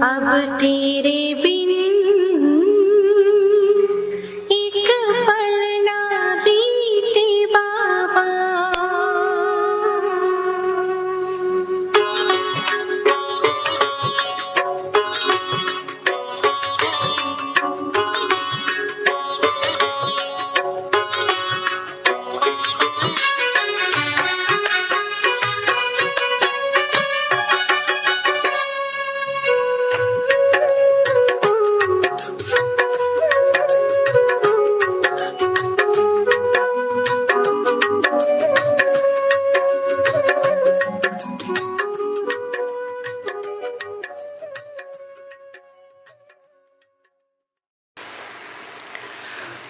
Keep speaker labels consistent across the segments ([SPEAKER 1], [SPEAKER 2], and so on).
[SPEAKER 1] अब तेरे बिन एक पल ना बीते बाबा।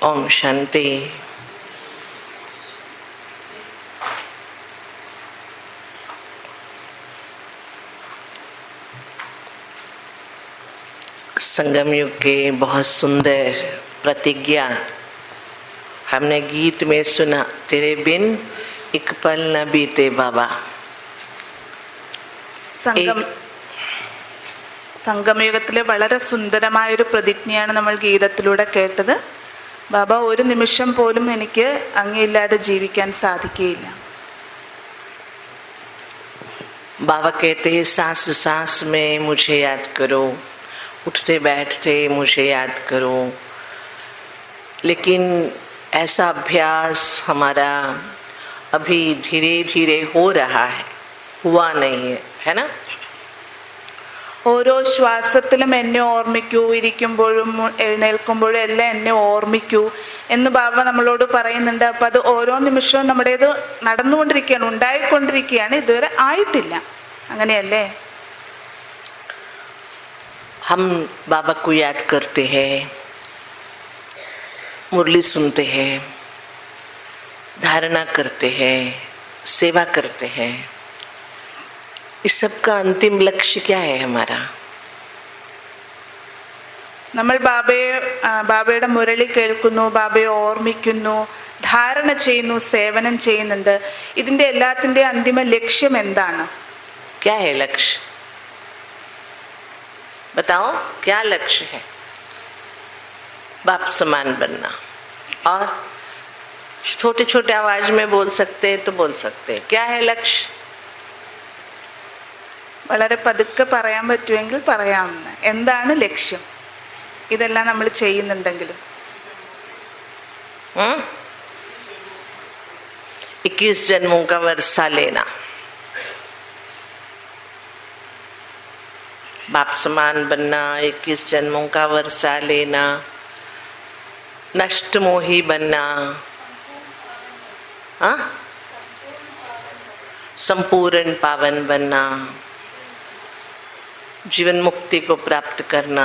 [SPEAKER 2] ओम शांति। संगम युग के बहुत सुंदर प्रतिज्ञा हमने गीत में सुना। तेरे बिन एक पल न बीते बाबा।
[SPEAKER 3] സംഗമയുഗത്തിലെ വളരെ സുന്ദരമായൊരു പ്രതിജ്ഞയാണ് നമ്മൾ ഗീതത്തിലൂടെ കേട്ടത്. ബാബ, ഒരു നിമിഷം പോലും എനിക്ക് അങ്ങയില്ലാതെ ജീവിക്കാൻ സാധിക്കുകയില്ല.
[SPEAKER 2] बाबा कहते हैं सांस सांस में मुझे याद करो, उठते बैठते मुझे याद करो। लेकिन ऐसा अभ्यास हमारा अभी धीरे धीरे हो रहा है, हुआ नहीं है ना।
[SPEAKER 3] ഓരോ ശ്വാസത്തിലും എന്നെ ഓർമ്മിക്കൂ, ഇരിക്കുമ്പോഴും എഴുന്നേൽക്കുമ്പോഴും എല്ലാം എന്നെ ഓർമ്മിക്കൂ എന്ന് ബാബ നമ്മളോട് പറയുന്നുണ്ട്. അപ്പം അത് ഓരോ നിമിഷവും നമ്മുടേത് നടന്നുകൊണ്ടിരിക്കുകയാണ്, ഉണ്ടായിക്കൊണ്ടിരിക്കുകയാണ്, ഇതുവരെ ആയിട്ടില്ല. അങ്ങനെയല്ലേ?
[SPEAKER 2] हम बाबा को याद करते हैं, मुरली सुनते हैं, धारणा करते हैं, सेवा करते हैं। इस सब का अंतिम लक्ष्य क्या है हमारा?
[SPEAKER 3] നമ്മൾ ബാബയുടെ മുരളി കേൾക്കുന്നു, ബാബയെ ഓർമ്മിക്കുന്നു, ധാരണ ചെയ്യുന്നു, സേവനം ചെയ്യുന്നുണ്ട്. ഇതിന്റെ എല്ലാത്തിന്റെ അന്തിമ ലക്ഷ്യം എന്താണ്?
[SPEAKER 2] क्या है लक्ष्य? बताओ, क्या लक्ष्य है? बाप समान बनना। और छोटे छोटे आवाज में बोल सकते हैं तो बोल सकते हैं। क्या है लक्ष्य?
[SPEAKER 3] വളരെ പതുക്കെ പറയാൻ പറ്റുമെങ്കിൽ പറയാമെന്ന്. എന്താണ് ലക്ഷ്യം? ഇതെല്ലാം നമ്മൾ ചെയ്യുന്നുണ്ടെങ്കിലും
[SPEAKER 2] 21 जन्मों का वर्षा लेना, बाप समान बनना, 21 जन्मों का वर्षा लेना, नष्ट मोही बनना, संपूर्ण पावन बनना, जीवन मुक्ति को प्राप्त करना,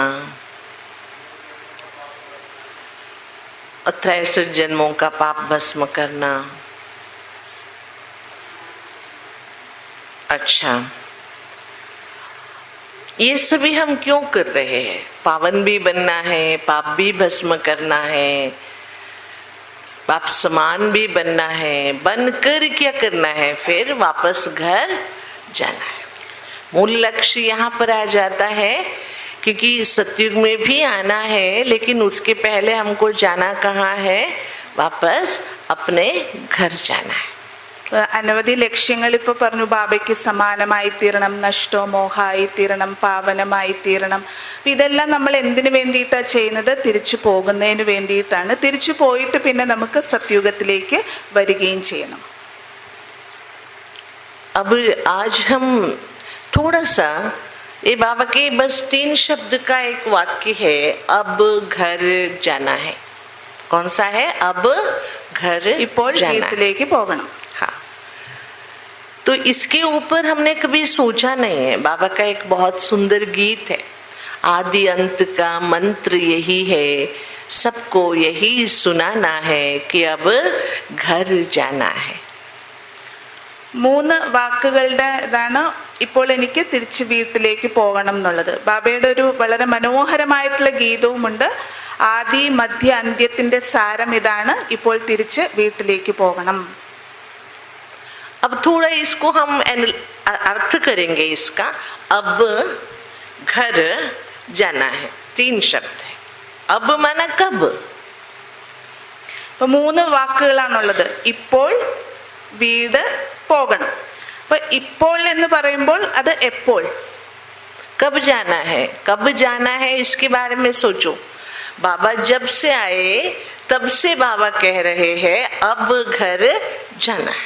[SPEAKER 2] 63 जन्मों का पाप भस्म करना। अच्छा, ये सभी हम क्यों कर रहे हैं? पावन भी बनना है, पाप भी भस्म करना है, बाप समान भी बनना है। बनकर क्या करना है? फिर वापस घर जाना है। मूल लक्ष्य यहाँ पर आ जाता है, क्योंकि सतयुग में भी आना है, लेकिन उसके पहले हमको जाना कहाँ है? वापस अपने घर जाना है।
[SPEAKER 3] അനവധി ലക്ഷ്യങ്ങൾ ഇപ്പൊ പറഞ്ഞു. ബാബയ്ക്ക് സമാനമായി തീരണം, നഷ്ടോ മോഹായി തീരണം, പാവനമായി തീരണം. ഇതെല്ലാം നമ്മൾ എന്തിനു വേണ്ടിയിട്ടാണ് ചെയ്യുന്നത്? തിരിച്ചു പോകുന്നതിന് വേണ്ടിയിട്ടാണ്. തിരിച്ചു പോയിട്ട് പിന്നെ നമുക്ക് സത്യുഗത്തിലേക്ക് വരികയും ചെയ്യണം.
[SPEAKER 2] अब आज हम थोड़ा सा ये बाबा के बस 3 शब्द का एक वाक्य है, अब घर जाना है। कौन सा है? अब घर
[SPEAKER 3] ഇപ്പോൾ
[SPEAKER 2] जाना
[SPEAKER 3] വീട്ടിലേക്ക് പോകണം.
[SPEAKER 2] हाँ, तो इसके ऊपर हमने कभी सोचा नहीं है। बाबा का एक बहुत सुंदर गीत है, आदि अंत का मंत्र यही है, सबको यही सुनाना है कि अब घर जाना है।
[SPEAKER 3] 3 വാക്കുകളുടെ ഇതാണ് ഇപ്പോൾ എനിക്ക് തിരിച്ച് വീട്ടിലേക്ക് പോകണം എന്നുള്ളത്. ബാബയുടെ ഒരു വളരെ മനോഹരമായിട്ടുള്ള ഗീതവുമുണ്ട്. ആദി മധ്യ അന്ത്യത്തിന്റെ സാരം ഇതാണ്, ഇപ്പോൾ തിരിച്ച് വീട്ടിലേക്ക് പോകണം.
[SPEAKER 2] अब थोड़ा इसको हम अर्थ करेंगे इसका। अब घर जाना है, 3 शब्द है। अब माना कब,
[SPEAKER 3] അപ്പൊ 3 വാക്കുകളാണുള്ളത്. ഇപ്പോൾ, വീട്, പോകണം. അപ്പൊ ഇപ്പോൾ എന്ന് പറയുമ്പോൾ അത് എപ്പോൾ,
[SPEAKER 2] कब जाना है, कब जाना है इसके बारे में सोचो। बाबा जब से आए तब से बाबा कह रहे हैं अब घर जाना है।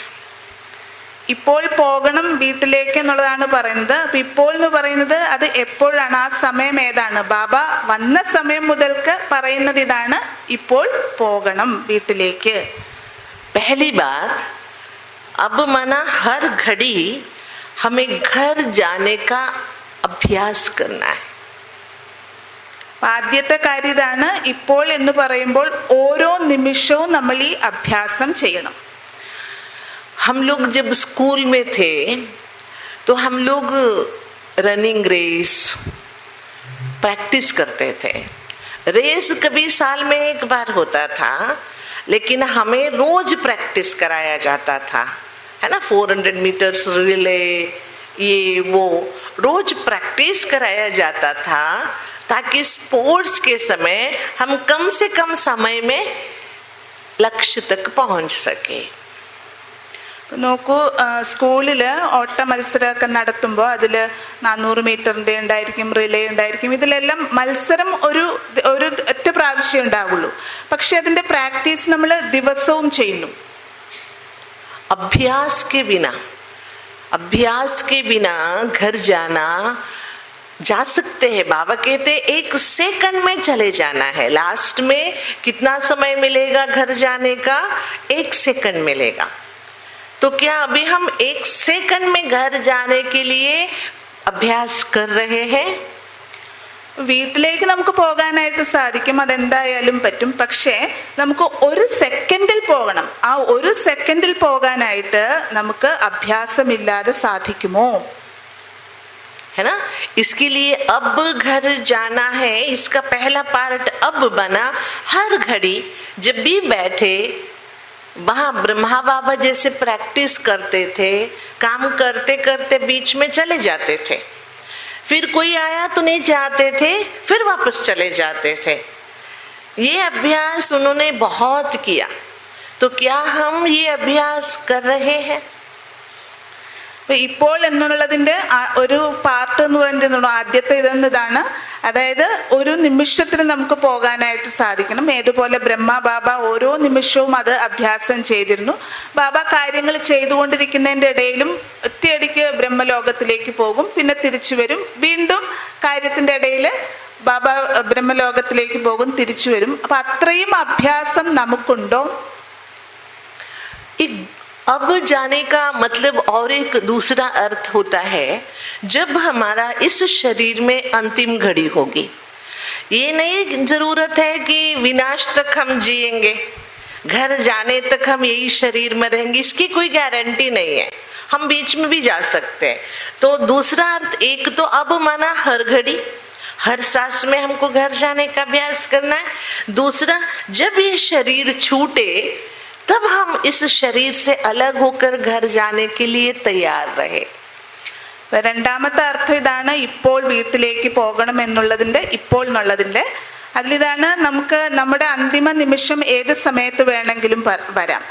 [SPEAKER 3] ഇപ്പോൾ പോകണം വീട്ടിലേക്ക് എന്നുള്ളതാണ് പറയുന്നത്. അപ്പൊ ഇപ്പോൾ എന്ന് പറയുന്നത് അത് എപ്പോഴാണ്, ആ സമയം ഏതാണ്? ബാബ വന്ന സമയം മുതൽക്ക് പറയുന്നത് ഇതാണ്, ഇപ്പോൾ പോകണം വീട്ടിലേക്ക്.
[SPEAKER 2] पहली बात, अब माना हर घड़ी हमें घर जाने का अभ्यास करना है।
[SPEAKER 3] ആദ്യത്തെ കാര്യം ഇതാണ്, ഇപ്പോൾ എന്ന് പറയുമ്പോൾ ഓരോ നിമിഷവും നമ്മൾ ഈ അഭ്യാസം ചെയ്യണം.
[SPEAKER 2] हम लोग जब स्कूल में थे तो हम लोग रनिंग रेस प्रैक्टिस करते थे। रेस कभी साल में एक बार होता था, लेकिन हमें रोज प्रैक्टिस कराया जाता था, है ना। 400 मीटर्स रिले, ये वो रोज प्रैक्टिस कराया जाता था, ताकि स्पोर्ट्स के समय हम कम से कम समय में लक्ष्य तक पहुंच सके।
[SPEAKER 3] നോക്കൂ, സ്കൂളിൽ ഓട്ട മത്സരമൊക്കെ നടത്തുമ്പോൾ അതിൽ 400 മീറ്ററിൻ്റെ ഉണ്ടായിരിക്കും, റിലേ ഉണ്ടായിരിക്കും. ഇതിലെല്ലാം മത്സരം ഒരു ഒറ്റ പ്രാവശ്യം ഉണ്ടാവുള്ളൂ. പക്ഷെ അതിൻ്റെ പ്രാക്ടീസ് നമ്മൾ ദിവസവും ചെയ്യുന്നു.
[SPEAKER 2] अभ्यास के बिना घर जाना जा सकते हैं। बाबा कहते 1 सेकंड में चले जाना है। लास्ट में कितना समय मिलेगा घर जाने का? 1 सेकंड मिलेगा। तो क्या अभी हम 1 सेकंड में घर जाने के लिए अभ्यास कर रहे हैं?
[SPEAKER 3] വീട്ടിലേക്ക് നമുക്ക് പോകാനായിട്ട് സാധിക്കും, അതെന്തായാലും പറ്റും. പക്ഷേ നമുക്ക് 1 സെക്കൻഡിൽ പോകണം. ആ 1 സെക്കൻഡിൽ പോകാനായിട്ട് നമുക്ക് അഭ്യാസമില്ലാതെ സാധിക്കുമോ?
[SPEAKER 2] है ना। इसके लिए अब घर जाना है, इसका पहला पार्ट अब बना। हर घड़ी जब भी बैठे, वहां ब्रह्मा बाबा जैसे प्रैक्टिस करते थे, काम करते करते बीच में चले जाते थे, फिर कोई आया तो नहीं जाते थे, फिर वापस चले जाते थे। ये अभ्यास उन्होंने बहुत किया। तो क्या हम ये अभ्यास कर रहे हैं?
[SPEAKER 3] ഇപ്പോൾ എന്നുള്ളതിൻ്റെ ഒരു പാർട്ട് എന്ന് പറയുന്നത് ആദ്യത്തെ ഇതാണ്, അതായത് ഒരു നിമിഷത്തിൽ നമുക്ക് പോകാനായിട്ട് സാധിക്കണം. ഏതുപോലെ ബ്രഹ്മ ബാബ ഓരോ നിമിഷവും അത് അഭ്യാസം ചെയ്തിരുന്നു. ബാബ കാര്യങ്ങൾ ചെയ്തുകൊണ്ടിരിക്കുന്നതിൻ്റെ ഇടയിലും ഒറ്റയടിക്ക് ബ്രഹ്മലോകത്തിലേക്ക് പോകും, പിന്നെ തിരിച്ചു വരും. വീണ്ടും കാര്യത്തിൻ്റെ ഇടയിൽ ബാബ ബ്രഹ്മലോകത്തിലേക്ക് പോകും, തിരിച്ചു വരും. അപ്പൊ അത്രയും അഭ്യാസം നമുക്കുണ്ടോ?
[SPEAKER 2] अब जाने का मतलब और एक दूसरा अर्थ होता है, जब हमारा इस शरीर में अंतिम घड़ी होगी। ये नहीं जरूरत है कि विनाश तक हम जिएंगे, घर जाने तक हम यही शरीर में रहेंगे, इसकी कोई गारंटी नहीं है। हम बीच में भी जा सकते हैं। तो दूसरा अर्थ, एक तो अब माना हर घड़ी, हर सांस में हमको घर जाने का अभ्यास करना है। दूसरा, जब ये शरीर छूटे तब हम इस शरीर से अलग होकर घर जाने के लिए तैयार रहे।
[SPEAKER 3] രണ്ടാമത്തെ അർത്ഥം ഇതാണ്, ഇപ്പോൾ വീട്ടിലേക്ക് പോകണം എന്നുള്ളതിൻ്റെ, ഇപ്പോൾ എന്നുള്ളതിൻ്റെ അതിലിതാണ് നമുക്ക് നമ്മുടെ അന്തിമ നിമിഷം ഏത് സമയത്ത് വേണമെങ്കിലും വരാം.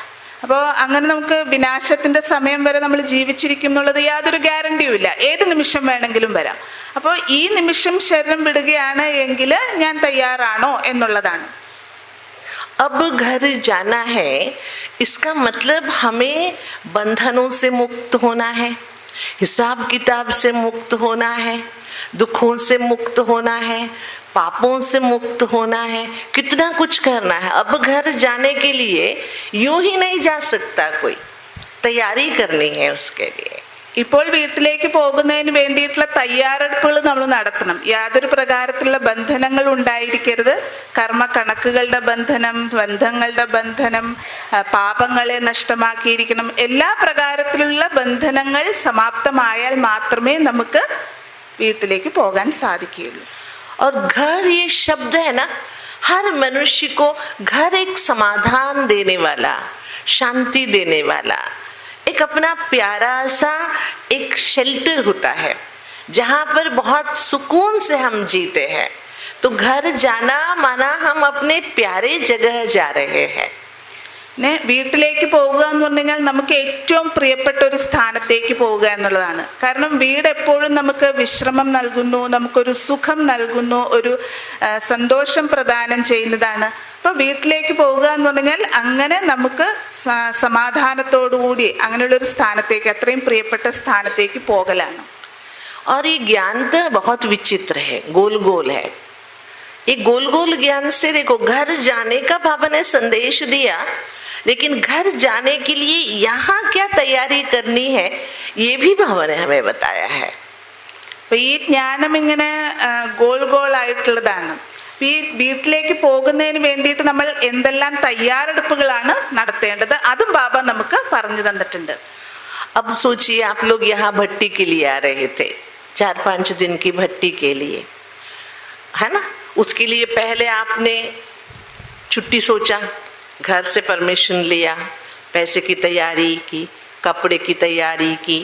[SPEAKER 3] അപ്പോൾ അങ്ങനെ നമുക്ക് വിനാശത്തിന്റെ സമയം വരെ നമ്മൾ ജീവിച്ചിരിക്കും എന്നുള്ളത് യാതൊരു ഗ്യാരണ്ടിയും ഇല്ല. ഏത് നിമിഷം വേണമെങ്കിലും വരാം. അപ്പോൾ ഈ നിമിഷം ശരീരം വിടുകയാണ് എങ്കിൽ ഞാൻ തയ്യാറാണോ എന്നുള്ളതാണ്.
[SPEAKER 2] अब घर जाना है, इसका मतलब हमें बंधनों से मुक्त होना है, हिसाब किताब से मुक्त होना है, दुखों से मुक्त होना है, पापों से मुक्त होना है, कितना कुछ करना है। अब घर जाने के लिए यूं ही नहीं जा सकता, कोई तैयारी करनी है उसके लिए।
[SPEAKER 3] ഇപ്പോൾ വീട്ടിലേക്ക് പോകുന്നതിന് വേണ്ടിയിട്ടുള്ള തയ്യാറെടുപ്പുകൾ നമ്മൾ നടത്തണം. യാതൊരു പ്രകാരത്തിലുള്ള ബന്ധനങ്ങൾ ഉണ്ടായിരിക്കരുത്. കർമ്മ കണക്കുകളുടെ ബന്ധനം, ബന്ധങ്ങളുടെ ബന്ധനം, പാപങ്ങളെ നഷ്ടമാക്കിയിരിക്കണം. എല്ലാ പ്രകാരത്തിലുള്ള ബന്ധനങ്ങൾ സമാപ്തമായാൽ മാത്രമേ നമുക്ക് വീട്ടിലേക്ക് പോകാൻ സാധിക്കുകയുള്ളൂ.
[SPEAKER 2] और घर ये शब्द है ना, हर मनुष्य को घर एक समाधान देने वाला, शांति देने वाला, एक अपना प्यारा सा एक शेल्टर होता है जहां पर बहुत सुकून से हम जीते हैं। तो घर जाना माना हम अपने प्यारे जगह जा रहे हैं।
[SPEAKER 3] പിന്നെ വീട്ടിലേക്ക് പോവുക എന്ന് പറഞ്ഞു കഴിഞ്ഞാൽ നമുക്ക് ഏറ്റവും പ്രിയപ്പെട്ട ഒരു സ്ഥാനത്തേക്ക് പോവുക എന്നുള്ളതാണ്. കാരണം വീട് എപ്പോഴും നമുക്ക് വിശ്രമം നൽകുന്നു, നമുക്കൊരു സുഖം നൽകുന്നു, ഒരു സന്തോഷം പ്രദാനം ചെയ്യുന്നതാണ്. അപ്പോൾ വീട്ടിലേക്ക് പോവുക എന്ന് പറഞ്ഞാൽ അങ്ങനെ നമുക്ക് സമാധാനത്തോടുകൂടി അങ്ങനെയുള്ളൊരു സ്ഥാനത്തേക്ക്, അത്രയും പ്രിയപ്പെട്ട സ്ഥാനത്തേക്ക് പോകലാണ്.
[SPEAKER 2] और ये ज्ञान तो बहुत विचित्र है, गोल गोल है। ये गोल गोल ज्ञान से देखो, घर जाने का बाबा ने संदेश दिया, लेकिन घर जाने के लिए यहाँ क्या तैयारी करनी है ये भी बाबा ने हमें बताया है।
[SPEAKER 3] അപ്പൊ ഈ ജ്ഞാനം ഇങ്ങനെ ഗോൾ ഗോൾ ആയിട്ടുള്ളതാണ്. ഈ വീട്ടിലേക്ക് പോകുന്നതിന് വേണ്ടിയിട്ട് നമ്മൾ എന്തെല്ലാം തയ്യാറെടുപ്പുകളാണ് നടത്തേണ്ടത് അതും ബാബ നമുക്ക് പറഞ്ഞു തന്നിട്ടുണ്ട്.
[SPEAKER 2] अब सोचिए, आप लोग यहाँ भट्टी के लिए आ रहे थे, 4-5 दिन की भट्टी के लिए, है ना। उसके लिए पहले आपने छुट्टी सोचा, घर से परमिशन लिया, पैसे की तैयारी की, कपड़े की तैयारी की,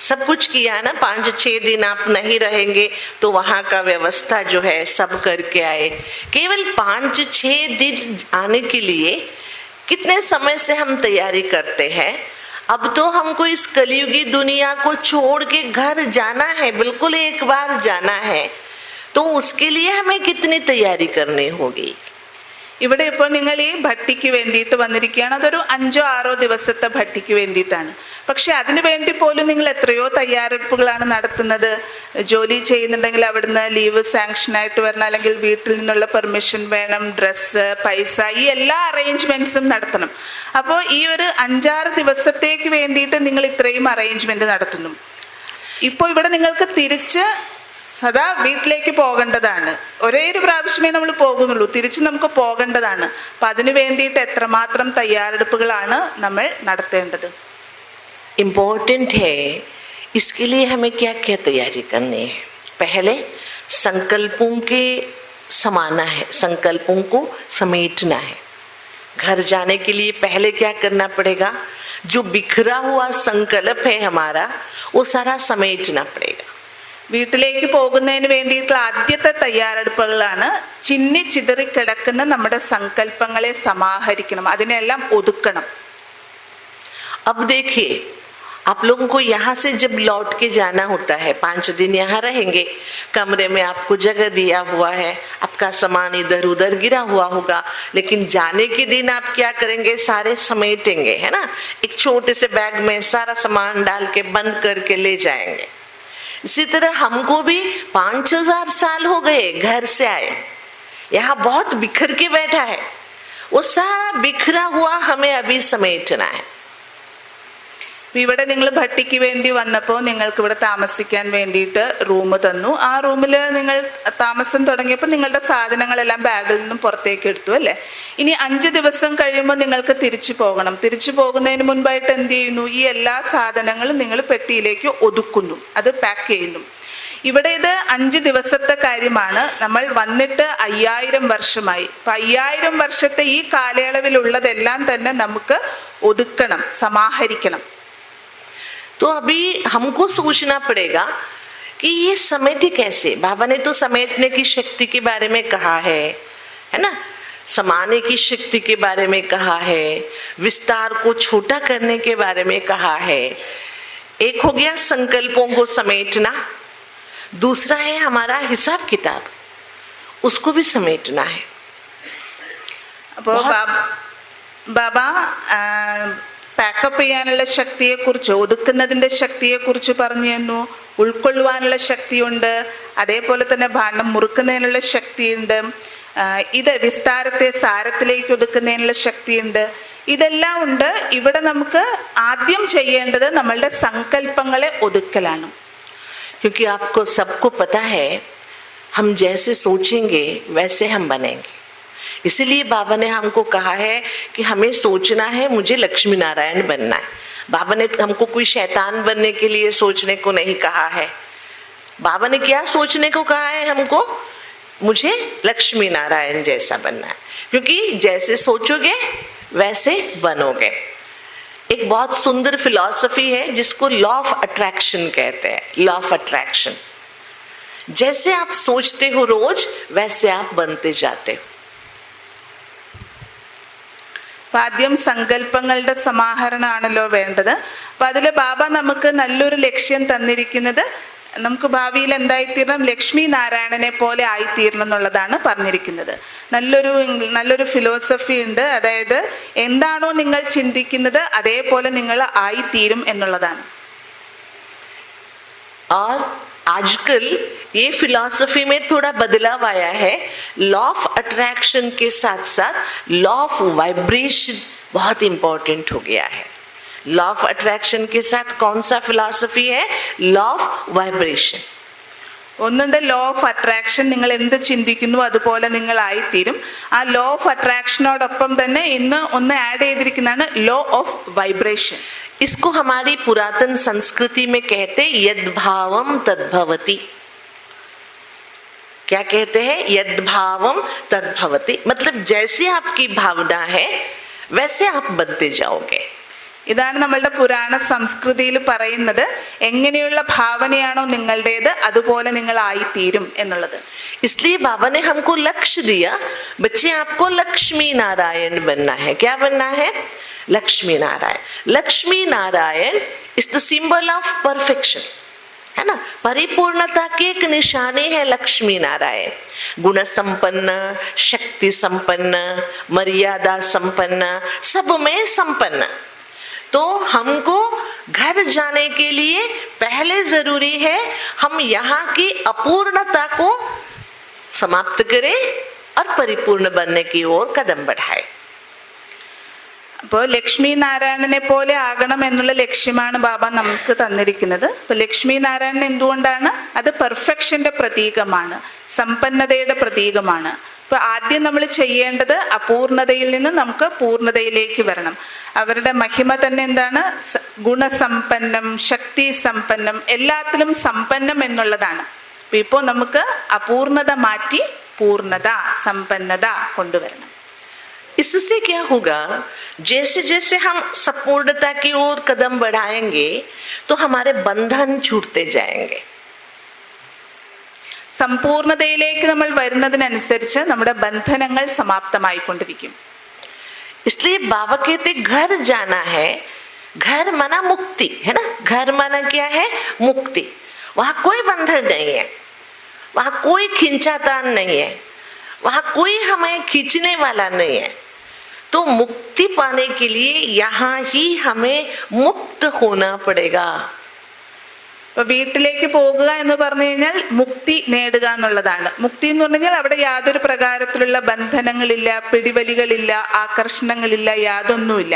[SPEAKER 2] सब कुछ किया ना। 5-6 दिन आप नहीं रहेंगे तो वहाँ का व्यवस्था जो है सब करके आए। केवल 5-6 दिन आने के लिए कितने समय से हम तैयारी करते हैं। अब तो हमको इस कलयुगी दुनिया को छोड़ के घर जाना है, बिल्कुल एक बार जाना है, तो उसके लिए हमें कितनी तैयारी करनी होगी।
[SPEAKER 3] ഇവിടെ ഇപ്പോൾ നിങ്ങൾ ഈ ഭട്ടിക്ക് വേണ്ടിയിട്ട് വന്നിരിക്കുകയാണ്. അതൊരു 5-6 ദിവസത്തെ ഭട്ടിക്ക് വേണ്ടിയിട്ടാണ്. പക്ഷെ അതിനു വേണ്ടി പോലും നിങ്ങൾ എത്രയോ തയ്യാറെടുപ്പുകളാണ് നടത്തുന്നത്. ജോലി ചെയ്യുന്നുണ്ടെങ്കിൽ അവിടുന്ന് ലീവ് സാങ്ഷൻ ആയിട്ട് വരണം, അല്ലെങ്കിൽ വീട്ടിൽ നിന്നുള്ള പെർമിഷൻ വേണം, ഡ്രസ്സ്, പൈസ, ഈ എല്ലാ അറേഞ്ച്മെന്റ്സും നടത്തണം. അപ്പോൾ ഈ ഒരു 5-6 ദിവസത്തേക്ക് വേണ്ടിയിട്ട് നിങ്ങൾ ഇത്രയും അറേഞ്ച്മെന്റ് നടത്തുന്നു. ഇപ്പോൾ ഇവിടെ നിങ്ങൾക്ക് തിരിച്ച് സദാ വീട്ടിലേക്ക് പോകേണ്ടതാണ്. ഒരേ ഒരു പ്രാവശ്യമേ നമ്മൾ പോകുന്നുള്ളൂ, തിരിച്ച് നമുക്ക് പോകേണ്ടതാണ്. അപ്പൊ അതിനു വേണ്ടിയിട്ട് എത്രമാത്രം തയ്യാറെടുപ്പുകളാണ് നമ്മൾ നടത്തേണ്ടത്.
[SPEAKER 2] इम्पोर्टेंट है, इसके लिए हमें क्या क्या तैयारी करनी है। पहले संकल्पों के समाना है, संकल्पों को समेटना है। घर जाने के लिए पहले क्या करना पड़ेगा, जो बिखरा हुआ संकल्प है हमारा वो सारा समेटना पड़ेगा।
[SPEAKER 3] വീട്ടിലേക്ക് പോകുന്നതിന് വേണ്ടിയിട്ടുള്ള ആദ്യത്തെ തയ്യാറെടുപ്പുകളാണ് ചിന്നി ചിതറിക്കിടക്കുന്ന നമ്മുടെ സങ്കല്പങ്ങളെ സമാഹരിക്കണം, അതിനെല്ലാം ഒതുക്കണം.
[SPEAKER 2] अब देखिए, आप लोगों को यहाँ से जब लौट के जाना होता है, 5 दिन यहाँ रहेंगे, कमरे में आपको जगह दिया हुआ है, आपका सामान इधर उधर गिरा हुआ होगा, लेकिन जाने के दिन आप क्या करेंगे, सारे समेटेंगे, है ना। एक छोटे से बैग में सारा सामान डाल के बंद करके ले जाएंगे। इसी तरह हमको भी 5,000 साल हो गए घर से आए, यहाँ बहुत बिखर के बैठा है, वो सारा बिखरा हुआ हमें अभी समेटना है।
[SPEAKER 3] ഇവിടെ നിങ്ങൾ ഭട്ടിക്ക് വേണ്ടി വന്നപ്പോൾ നിങ്ങൾക്ക് ഇവിടെ താമസിക്കാൻ വേണ്ടിയിട്ട് റൂം തന്നു. ആ റൂമിൽ നിങ്ങൾ താമസം തുടങ്ങിയപ്പോൾ നിങ്ങളുടെ സാധനങ്ങളെല്ലാം ബാഗിൽ നിന്നും പുറത്തേക്ക് എടുത്തു, അല്ലേ. ഇനി 5 ദിവസം കഴിയുമ്പോൾ നിങ്ങൾക്ക് തിരിച്ചു പോകണം. തിരിച്ചു പോകുന്നതിന് മുൻപായിട്ട് എന്ത് ചെയ്യുന്നു, ഈ എല്ലാ സാധനങ്ങളും നിങ്ങൾ പെട്ടിയിലേക്ക് ഒതുക്കുന്നു, അത് പാക്ക് ചെയ്യുന്നു. ഇവിടെ ഇത് 5 ദിവസത്തെ കാര്യമാണ്. നമ്മൾ വന്നിട്ട് 5000 വർഷമായി. അപ്പൊ 5000 വർഷത്തെ ഈ കാലയളവിലുള്ളതെല്ലാം തന്നെ നമുക്ക് ഒതുക്കണം, സമാഹരിക്കണം.
[SPEAKER 2] तो अभी हमको सोचना पड़ेगा कि ये समेटे कैसे। बाबा ने तो समेटने की शक्ति के बारे में कहा है ना, समाने की शक्ति के बारे में कहा है, विस्तार को छोटा करने के बारे में कहा है। एक हो गया संकल्पों को समेटना, दूसरा है हमारा हिसाब किताब, उसको भी समेटना है।
[SPEAKER 3] അപ്പോൾ ബാബ പാക്കപ്പ് ചെയ്യാനുള്ള ശക്തിയെക്കുറിച്ച്, ഒതുക്കുന്നതിൻ്റെ ശക്തിയെക്കുറിച്ച് പറഞ്ഞു തന്നു. ഉൾക്കൊള്ളുവാനുള്ള ശക്തിയുണ്ട്, അതേപോലെ തന്നെ ഭാണ്ഡം മുറുക്കുന്നതിനുള്ള ശക്തിയുണ്ട്. ഇത് വിസ്താരത്തെ സാരത്തിലേക്ക് ഒതുക്കുന്നതിനുള്ള ശക്തിയുണ്ട്. ഇതെല്ലാം ഉണ്ട്. ഇവിടെ നമുക്ക് ആദ്യം ചെയ്യേണ്ടത് നമ്മളുടെ സങ്കല്പങ്ങളെ ഒതുക്കലാണ്.
[SPEAKER 2] क्योंकि आपको सबको पता है, हम जैसे सोचेंगे वैसे हम बनेंगे। इसलिए बाबा ने हमको कहा है कि हमें सोचना है मुझे लक्ष्मी नारायण बनना है। बाबा ने हमको कोई शैतान बनने के लिए सोचने को नहीं कहा है। बाबा ने क्या सोचने को कहा है हमको, मुझे लक्ष्मी नारायण जैसा बनना है। क्योंकि जैसे सोचोगे वैसे बनोगे। एक बहुत सुंदर फिलॉसफी है जिसको लॉ ऑफ अट्रैक्शन कहते हैं। लॉ ऑफ अट्रैक्शन, जैसे आप सोचते हो रोज वैसे आप बनते जाते हो.
[SPEAKER 3] അപ്പൊ ആദ്യം സങ്കല്പങ്ങളുടെ സമാഹരണമാണല്ലോ വേണ്ടത്. അപ്പൊ അതില് ബാബ നമുക്ക് നല്ലൊരു ലക്ഷ്യം തന്നിരിക്കുന്നത് നമുക്ക് ഭാവിയിൽ എന്തായിത്തീരണം, ലക്ഷ്മി നാരായണനെ പോലെ ആയിത്തീരണം എന്നുള്ളതാണ് പറഞ്ഞിരിക്കുന്നത്. നല്ലൊരു ഫിലോസഫി ഉണ്ട്. അതായത് എന്താണോ നിങ്ങൾ ചിന്തിക്കുന്നത് അതേപോലെ നിങ്ങൾ ആയിത്തീരും എന്നുള്ളതാണ്.
[SPEAKER 2] और आजकल ये फिलॉसफी में थोड़ा बदलाव आया है. लॉ ऑफ अट्रैक्शन के साथ साथ लॉ ऑफ वाइब्रेशन बहुत इंपॉर्टेंट हो गया है. लॉ ऑफ अट्रैक्शन के साथ कौन सा फिलॉसफी है? Law of vibration.
[SPEAKER 3] ഒന്നുണ്ട് ലോ ഓഫ് അട്രാക്ഷൻ, നിങ്ങൾ എന്ത് ചിന്തിക്കുന്നു അതുപോലെ നിങ്ങൾ ആയിത്തീരും. ആ ലോ ഓഫ് അട്രാക്ഷനോടൊപ്പം തന്നെ ഇന്ന് ഒന്ന് ആഡ് ചെയ്തിരിക്കുന്നതാണ് ലോ ഓഫ് വൈബ്രേഷൻ.
[SPEAKER 2] इसको हमारी पुरातन संस्कृति में कहते यद भावम तद्भवति. क्या कहते हैं? यद भावम तद्भवति. मतलब जैसे आपकी भावना है वैसे आप बनते जाओगे.
[SPEAKER 3] ഇതാണ് നമ്മളുടെ പുരാണ സംസ്കൃതിയിൽ പറയുന്നത്. എങ്ങനെയുള്ള ഭാവനയാണോ നിങ്ങളുടേത് അതുപോലെ നിങ്ങൾ ആയിത്തീരും എന്നുള്ളത്.
[SPEAKER 2] इसलिए बाबा ने हमको लक्ष्य दिया, बच्चे आपको लक्ष्मी नारायण बनना है. क्या बनना है? Lakshmi Narayan. Lakshmi Narayan is the symbol of perfection, है ना. परिपूर्णता की एक निशानी है लक्ष्मी नारायण. गुण संपन्न, शक्ति संपन्न, मर्यादा संपन्न, सब में संपन्न. तो हमको घर जाने के लिए पहले जरूरी है हम यहाँ की अपूर्णता को समाप्त करें और परिपूर्ण बनने की ओर कदम बढ़ाए.
[SPEAKER 3] അപ്പോൾ ലക്ഷ്മി നാരായണനെ പോലെ ആകണം എന്നുള്ള ലക്ഷ്യമാണ് ബാബ നമുക്ക് തന്നിരിക്കുന്നത്. അപ്പൊ ലക്ഷ്മി നാരായണൻ എന്തുകൊണ്ടാണ്? അത് പെർഫെക്ഷന്റെ പ്രതീകമാണ്, സമ്പന്നതയുടെ പ്രതീകമാണ്. അപ്പൊ ആദ്യം നമ്മൾ ചെയ്യേണ്ടത് അപൂർണതയിൽ നിന്ന് നമുക്ക് പൂർണ്ണതയിലേക്ക് വരണം. അവരുടെ മഹിമ തന്നെ എന്താണ്? ഗുണസമ്പന്നം, ശക്തി സമ്പന്നം, എല്ലാത്തിലും സമ്പന്നം എന്നുള്ളതാണ്. അപ്പൊ ഇപ്പോൾ നമുക്ക് അപൂർണത മാറ്റി പൂർണ്ണത, സമ്പന്നത കൊണ്ടുവരണം.
[SPEAKER 2] इससे क्या होगा? जैसे जैसे हम संपूर्णता की ओर कदम बढ़ाएंगे तो हमारे बंधन छूटते जाएंगे.
[SPEAKER 3] സമ്പൂർണതയിലേക്ക് നമ്മൾ വരുന്നതിനനുസരിച്ച് നമ്മുടെ ബന്ധനങ്ങൾ സമാപ്തമായിക്കൊണ്ടിരിക്കും.
[SPEAKER 2] इसलिए बाबा कहते घर जाना है. घर माना मुक्ति, है ना. घर माना क्या है? मुक्ति. वहां कोई बंधन नहीं है, वहां कोई खींचातान नहीं है, वहां कोई हमें खींचने वाला नहीं है. तो मुक्ति पाने के लिए यहाँ ही हमें मुक्त होना पड़ेगा.
[SPEAKER 3] അപ്പൊ വീട്ടിലേക്ക് പോകുക എന്ന് പറഞ്ഞു കഴിഞ്ഞാൽ മുക്തി നേടുക എന്നുള്ളതാണ്. മുക്തി എന്ന് പറഞ്ഞു കഴിഞ്ഞാൽ അവിടെ യാതൊരു പ്രകാരത്തിലുള്ള ബന്ധനങ്ങളില്ല, പിടിവലികളില്ല, ആകർഷണങ്ങളില്ല, യാതൊന്നുമില്ല.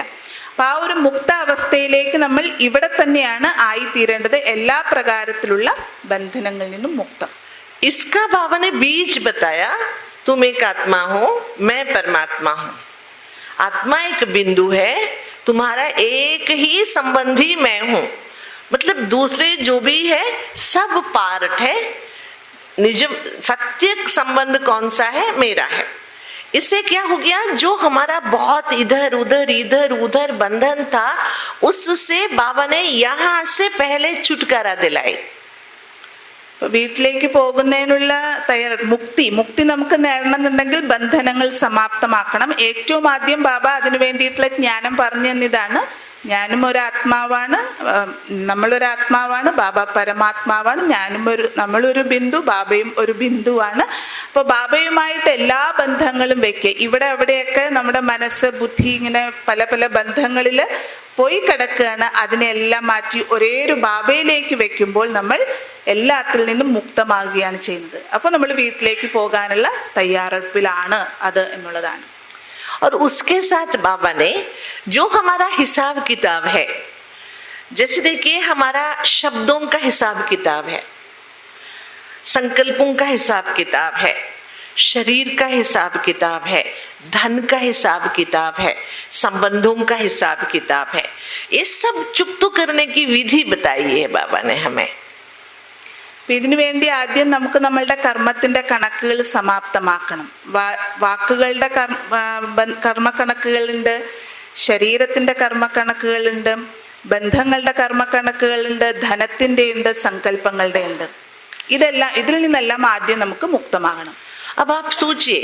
[SPEAKER 3] അപ്പൊ ആ ഒരു മുക്ത അവസ്ഥയിലേക്ക് നമ്മൾ ഇവിടെ തന്നെയാണ് ആയിത്തീരേണ്ടത്, എല്ലാ പ്രകാരത്തിലുള്ള ബന്ധനങ്ങളിൽ നിന്നും മുക്തം.
[SPEAKER 2] इसका बाबा ने बीज बताया. तुम एक आत्मा हो, मैं परमात्मा हूं. आत्मा एक बिंदु है, तुम्हारा एक ही संबंधी मैं हूं. मतलब दूसरे जो भी है सब पार्ट है. निज सत्य संबंध कौन सा है? मेरा है. इससे क्या हो गया? जो हमारा बहुत इधर उधर बंधन था उससे बाबा ने यहाँ से पहले छुटकारा दिलाई.
[SPEAKER 3] വീട്ടിലേക്ക് പോകുന്നതിനുള്ള മുക്തി നമുക്ക് നേടണമെന്നുണ്ടെങ്കിൽ ബന്ധനങ്ങൾ സമാപ്തമാക്കണം. ഏറ്റവും ആദ്യം ബാബ അതിനു വേണ്ടിയിട്ടുള്ള ജ്ഞാനം പറഞ്ഞു തന്നതാണ്. ഞാനും ഒരു ആത്മാവാണ്, നമ്മളൊരു ആത്മാവാണ്, ബാബ പരമാത്മാവാണ്. നമ്മളൊരു ബിന്ദു, ബാബയും ഒരു ബിന്ദുവാണ്. അപ്പോൾ ബാബയുമായിട്ട് എല്ലാ ബന്ധങ്ങളും വെക്കുക. ഇവിടെ അവിടെയൊക്കെ നമ്മുടെ മനസ്സ്, ബുദ്ധി ഇങ്ങനെ പല പല ബന്ധങ്ങളിൽ പോയി കിടക്കുകയാണ്. അതിനെല്ലാം മാറ്റി ഒരേ ഒരു ബാബയിലേക്ക് വെക്കുമ്പോൾ നമ്മൾ എല്ലാത്തിൽ നിന്നും മുക്തമാകുകയാണ് ചെയ്യുന്നത്. അപ്പോൾ നമ്മൾ വീട്ടിലേക്ക് പോകാനുള്ള തയ്യാറെടുപ്പിലാണ് അത് എന്നുള്ളതാണ്.
[SPEAKER 2] और उसके साथ बाबा ने जो हमारा हिसाब किताब है, जैसे देखिए हमारा शब्दों का हिसाब किताब है, संकल्पों का हिसाब किताब है, शरीर का हिसाब किताब है, धन का हिसाब किताब है, संबंधों का हिसाब किताब है. ये सब चुप्त करने की विधि बताई है बाबा ने हमें.
[SPEAKER 3] ഇതിനു വേണ്ടി ആദ്യം നമുക്ക് നമ്മളുടെ കർമ്മത്തിന്റെ കണക്കുകൾ സമാപ്തമാക്കണം. വാക്കുകളുടെ കർമ്മക്കണക്കുകളുണ്ട്, ശരീരത്തിന്റെ കർമ്മക്കണക്കുകളുണ്ട്, ബന്ധങ്ങളുടെ കർമ്മക്കണക്കുകളുണ്ട്, ധനത്തിന്റെ ഉണ്ട്, സങ്കല്പങ്ങളുടെ ഉണ്ട്. ഇതിൽ നിന്നെല്ലാം ആദ്യം നമുക്ക് മുക്തമാകണം.
[SPEAKER 2] अब आप सोचिए,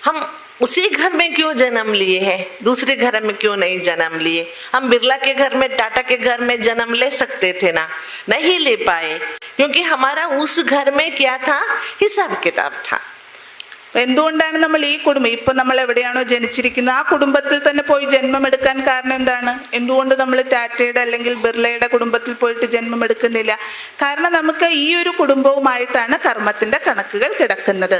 [SPEAKER 2] हम उसी घर में क्यों जन्म लिए हैं, दूसरे घर में क्यों नहीं जन्म लिए? हम बिरला के घर में, टाटा के घर में जन्म ले सकते थे ना, नहीं ले पाए क्योंकि हमारा उस घर में क्या था, हिसाब किताब था.
[SPEAKER 3] എന്തുകൊണ്ടാണ് നമ്മൾ ഈ കുടുംബം, ഇപ്പൊ നമ്മൾ എവിടെയാണോ ജനിച്ചിരിക്കുന്നത് ആ കുടുംബത്തിൽ തന്നെ പോയി ജന്മം എടുക്കാൻ കാരണം എന്താണ്? എന്തുകൊണ്ട് നമ്മൾ ടാറ്റയുടെ അല്ലെങ്കിൽ ബിർളയുടെ കുടുംബത്തിൽ പോയിട്ട് ജന്മം എടുക്കുന്നില്ല? കാരണം നമുക്ക് ഈ ഒരു കുടുംബവുമായിട്ടാണ് കർമ്മത്തിന്റെ കണക്കുകൾ കിടക്കുന്നത്.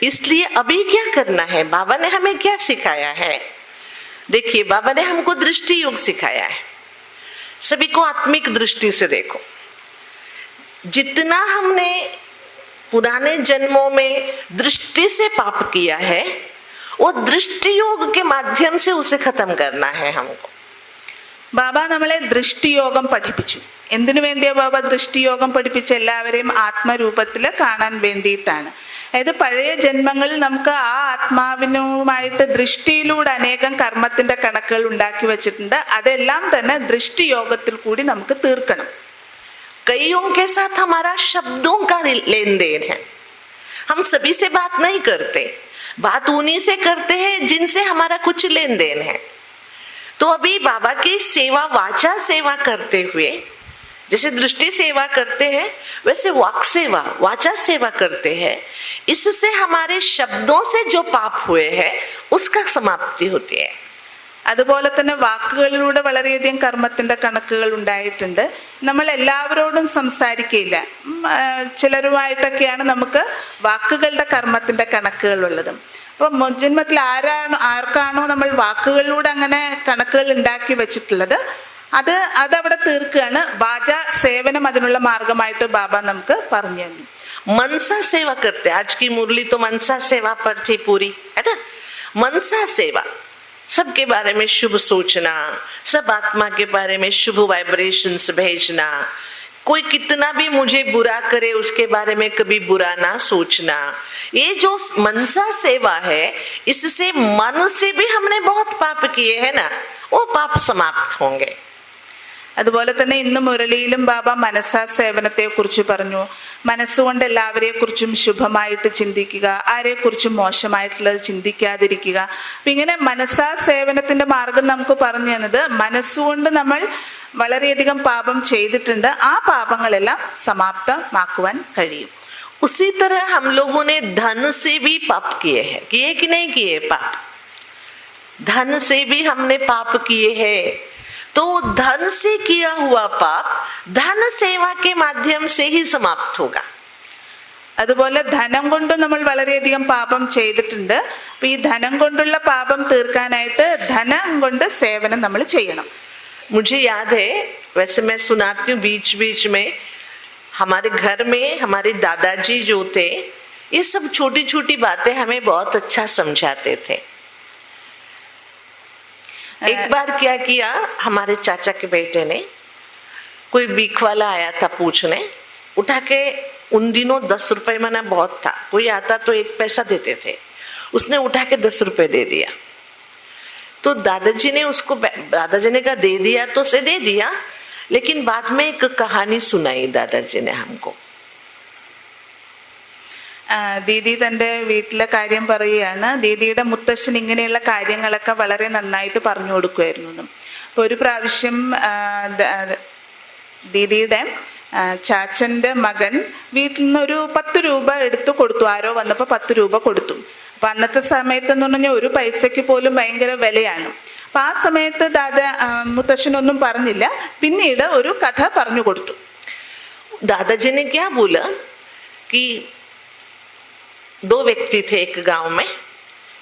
[SPEAKER 2] इसलिए अभी क्या करना है, बाबा ने हमें क्या सिखाया है? देखिए, बाबा ने हमको दृष्टि योग सिखाया है. सभी को आत्मिक दृष्टि से देखो. जितना हमने पुराने जन्मों में दृष्टि से पाप किया है, वो दृष्टि योग के माध्यम से उसे खत्म करना है हमको.
[SPEAKER 3] ബാബ നമ്മളെ ദൃഷ്ടിയോഗം പഠിപ്പിച്ചു. എന്തിനു വേണ്ടിയാ ബാബ ദൃഷ്ടിയോഗം പഠിപ്പിച്ച? എല്ലാവരെയും ആത്മരൂപത്തിൽ കാണാൻ വേണ്ടിയിട്ടാണ്. അതായത് പഴയ ജന്മങ്ങളിൽ നമുക്ക് ആ ആത്മാവിനുമായിട്ട് ദൃഷ്ടിയിലൂടെ അനേകം കർമ്മത്തിന്റെ കണക്കുകൾ ഉണ്ടാക്കി വെച്ചിട്ടുണ്ട്. അതെല്ലാം തന്നെ ദൃഷ്ടിയോഗത്തിൽ കൂടി നമുക്ക് തീർക്കണം.
[SPEAKER 2] कईयों के साथ हमारा शब्दों का लेन देन है. हम सभी से बात नहीं करते, बात उन्हीं से करते हैं जिनसे हमारा कुछ लेन देन है. तो अभी बाबा की सेवा, वाचा सेवा करते हुए, जैसे दृष्टि सेवा करते हैं वैसे वाक सेवा, वाचा सेवा करते हैं. इससे हमारे शब्दों से जो पाप हुए हैं उसका समाप्ति होती है.
[SPEAKER 3] അതുപോലെ തന്നെ വാക്കുകളിലൂടെ വളരെയധികം കർമ്മത്തിന്റെ കണക്കുകൾ ഉണ്ടായിട്ടുണ്ട്. നമ്മൾ എല്ലാവരോടും സംസാരിക്കയില്ല, ചിലരുമായിട്ടൊക്കെയാണ് നമുക്ക് വാക്കുകളുടെ കർമ്മത്തിന്റെ കണക്കുകൾ ഉള്ളത്. അപ്പൊ മുൻജന്മത്തിൽ ആർക്കാണോ നമ്മൾ വാക്കുകളിലൂടെ അങ്ങനെ കണക്കുകൾ ഉണ്ടാക്കി വെച്ചിട്ടുള്ളത് അതവിടെ തീർക്കുകയാണ്. വാച സേവനം അതിനുള്ള മാർഗമായിട്ട് ബാബ നമുക്ക് പറഞ്ഞു തന്നു.
[SPEAKER 2] मनसा सेवा करते. आज की मुरली तो मनसा सेवा पर थी पूरी, है ना? मनसा सेवा, सबके बारे में शुभ सोचना, सब आत्मा के बारे में शुभ वाइब्रेशंस भेजना. कोई कितना भी मुझे बुरा करे उसके बारे में कभी बुरा ना सोचना. ये जो मनसा सेवा है, इससे मन से भी हमने बहुत पाप किए हैं ना, वो पाप समाप्त होंगे.
[SPEAKER 3] അതുപോലെ തന്നെ ഇന്ന് മുരളിയിലും ബാബ മനസാ സേവനത്തെ കുറിച്ച് പറഞ്ഞു. മനസ്സുകൊണ്ട് എല്ലാവരെ കുറിച്ചും ശുഭമായിട്ട് ചിന്തിക്കുക, ആരെക്കുറിച്ചും മോശമായിട്ടുള്ളത് ചിന്തിക്കാതിരിക്കുക. അപ്പൊ ഇങ്ങനെ മനസാ സേവനത്തിന്റെ മാർഗം നമുക്ക് പറഞ്ഞു തന്നത്, മനസ്സുകൊണ്ട് നമ്മൾ വളരെയധികം പാപം ചെയ്തിട്ടുണ്ട്, ആ പാപങ്ങളെല്ലാം സമാപ്തമാക്കുവാൻ കഴിയും.
[SPEAKER 2] उसी तरह हम लोगों ने धन से भी पाप किए हैं. किए कि नहीं किए पाप? धन से भी हमने पाप किए हैं. तो धन से किया हुआ पाप धन सेवा के माध्यम से ही समाप्त होगा.
[SPEAKER 3] അതുപോലെ ധനം കൊണ്ട് നമ്മൾ വളരെയധികം പാപം ചെയ്തിട്ടുണ്ട്. അപ്പൊ ഈ ധനം കൊണ്ടുള്ള പാപം തീർക്കാനായിട്ട് ധനം കൊണ്ട് സേവനം നമ്മൾ ചെയ്യണം.
[SPEAKER 2] मुझे याद है, वैसे मैं सुनाती हूँ बीच बीच में, हमारे घर में हमारे दादाजी जो थे, ये सब छोटी छोटी बातें हमें बहुत अच्छा समझाते थे. एक बार क्या किया, हमारे चाचा के बेटे ने, कोई बीक वाला आया था पूछने, उठा के, उन दिनों 10 रुपए मना बहुत था, कोई आता तो 1 पैसा देते थे, उसने उठा के 10 रुपए दे दिया. तो दादाजी ने उसको, दादाजी ने कहा दे दिया तो से दे दिया, लेकिन बाद में एक कहानी सुनाई दादाजी ने हमको.
[SPEAKER 3] ദീദി തൻ്റെ വീട്ടിലെ കാര്യം പറയുകയാണ്. ദീദിയുടെ മുത്തശ്ശൻ ഇങ്ങനെയുള്ള കാര്യങ്ങളൊക്കെ വളരെ നന്നായിട്ട് പറഞ്ഞു കൊടുക്കുമായിരുന്നു. അപ്പോൾ ഒരു പ്രാവശ്യം ദീദിയുടെ ചാച്ചൻ്റെ മകൻ വീട്ടിൽ നിന്ന് ഒരു 10 രൂപ എടുത്തു കൊടുത്തു. ആരോ വന്നപ്പോൾ 10 രൂപ കൊടുത്തു. അപ്പം അന്നത്തെ സമയത്ത് എന്ന് പറഞ്ഞാൽ ഒരു പൈസയ്ക്ക് പോലും ഭയങ്കര വിലയാണ്. അപ്പം ആ സമയത്ത് മുത്തശ്ശനൊന്നും പറഞ്ഞില്ല. പിന്നീട് ഒരു കഥ പറഞ്ഞു കൊടുത്തു.
[SPEAKER 2] दादाजी ने क्या बोला कि 2 व्यक्ति थे एक गांव में.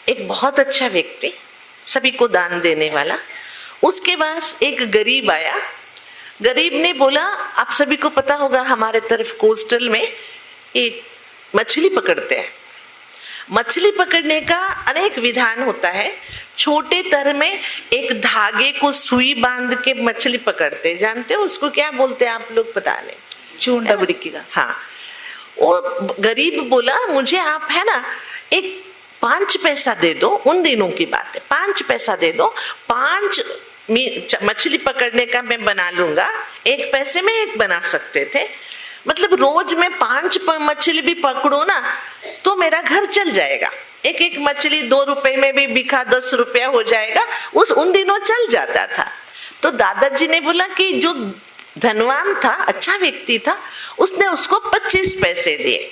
[SPEAKER 2] एक बहुत अच्छा व्यक्ति, सभी को दान देने वाला. उसके पास एक गरीब आया. गरीब ने बोला, आप सभी को पता होगा हमारे तरफ कोस्टल में एक मछली पकड़ते हैं. मछली पकड़ने का अनेक विधान होता है. छोटे तर में एक धागे को सुई बांध के मछली पकड़ते, जानते हो उसको क्या बोलते हैं आप लोग? पता नहीं.
[SPEAKER 3] ചൂണ്ട പിടിക്കുക.
[SPEAKER 2] हाँ, वो गरीब बोला, मुझे आप है ना एक 5 पैसा दे दो. उन दिनों की बात है, 5 पैसा दे दो, 5 मछली पकड़ने का मैं बना लूंगा. 1 पैसे में 1 बना सकते थे. मतलब रोज मैं 5 मछली भी पकड़ू ना तो मेरा घर चल जाएगा। एक एक मछली 2 रुपए में भी बिका 10 रुपया हो जाएगा, उन दिनों चल जाता था। तो दादाजी ने बोला कि जो धनवान था, अच्छा व्यक्ति था, उसने उसको 25 पैसे दिए।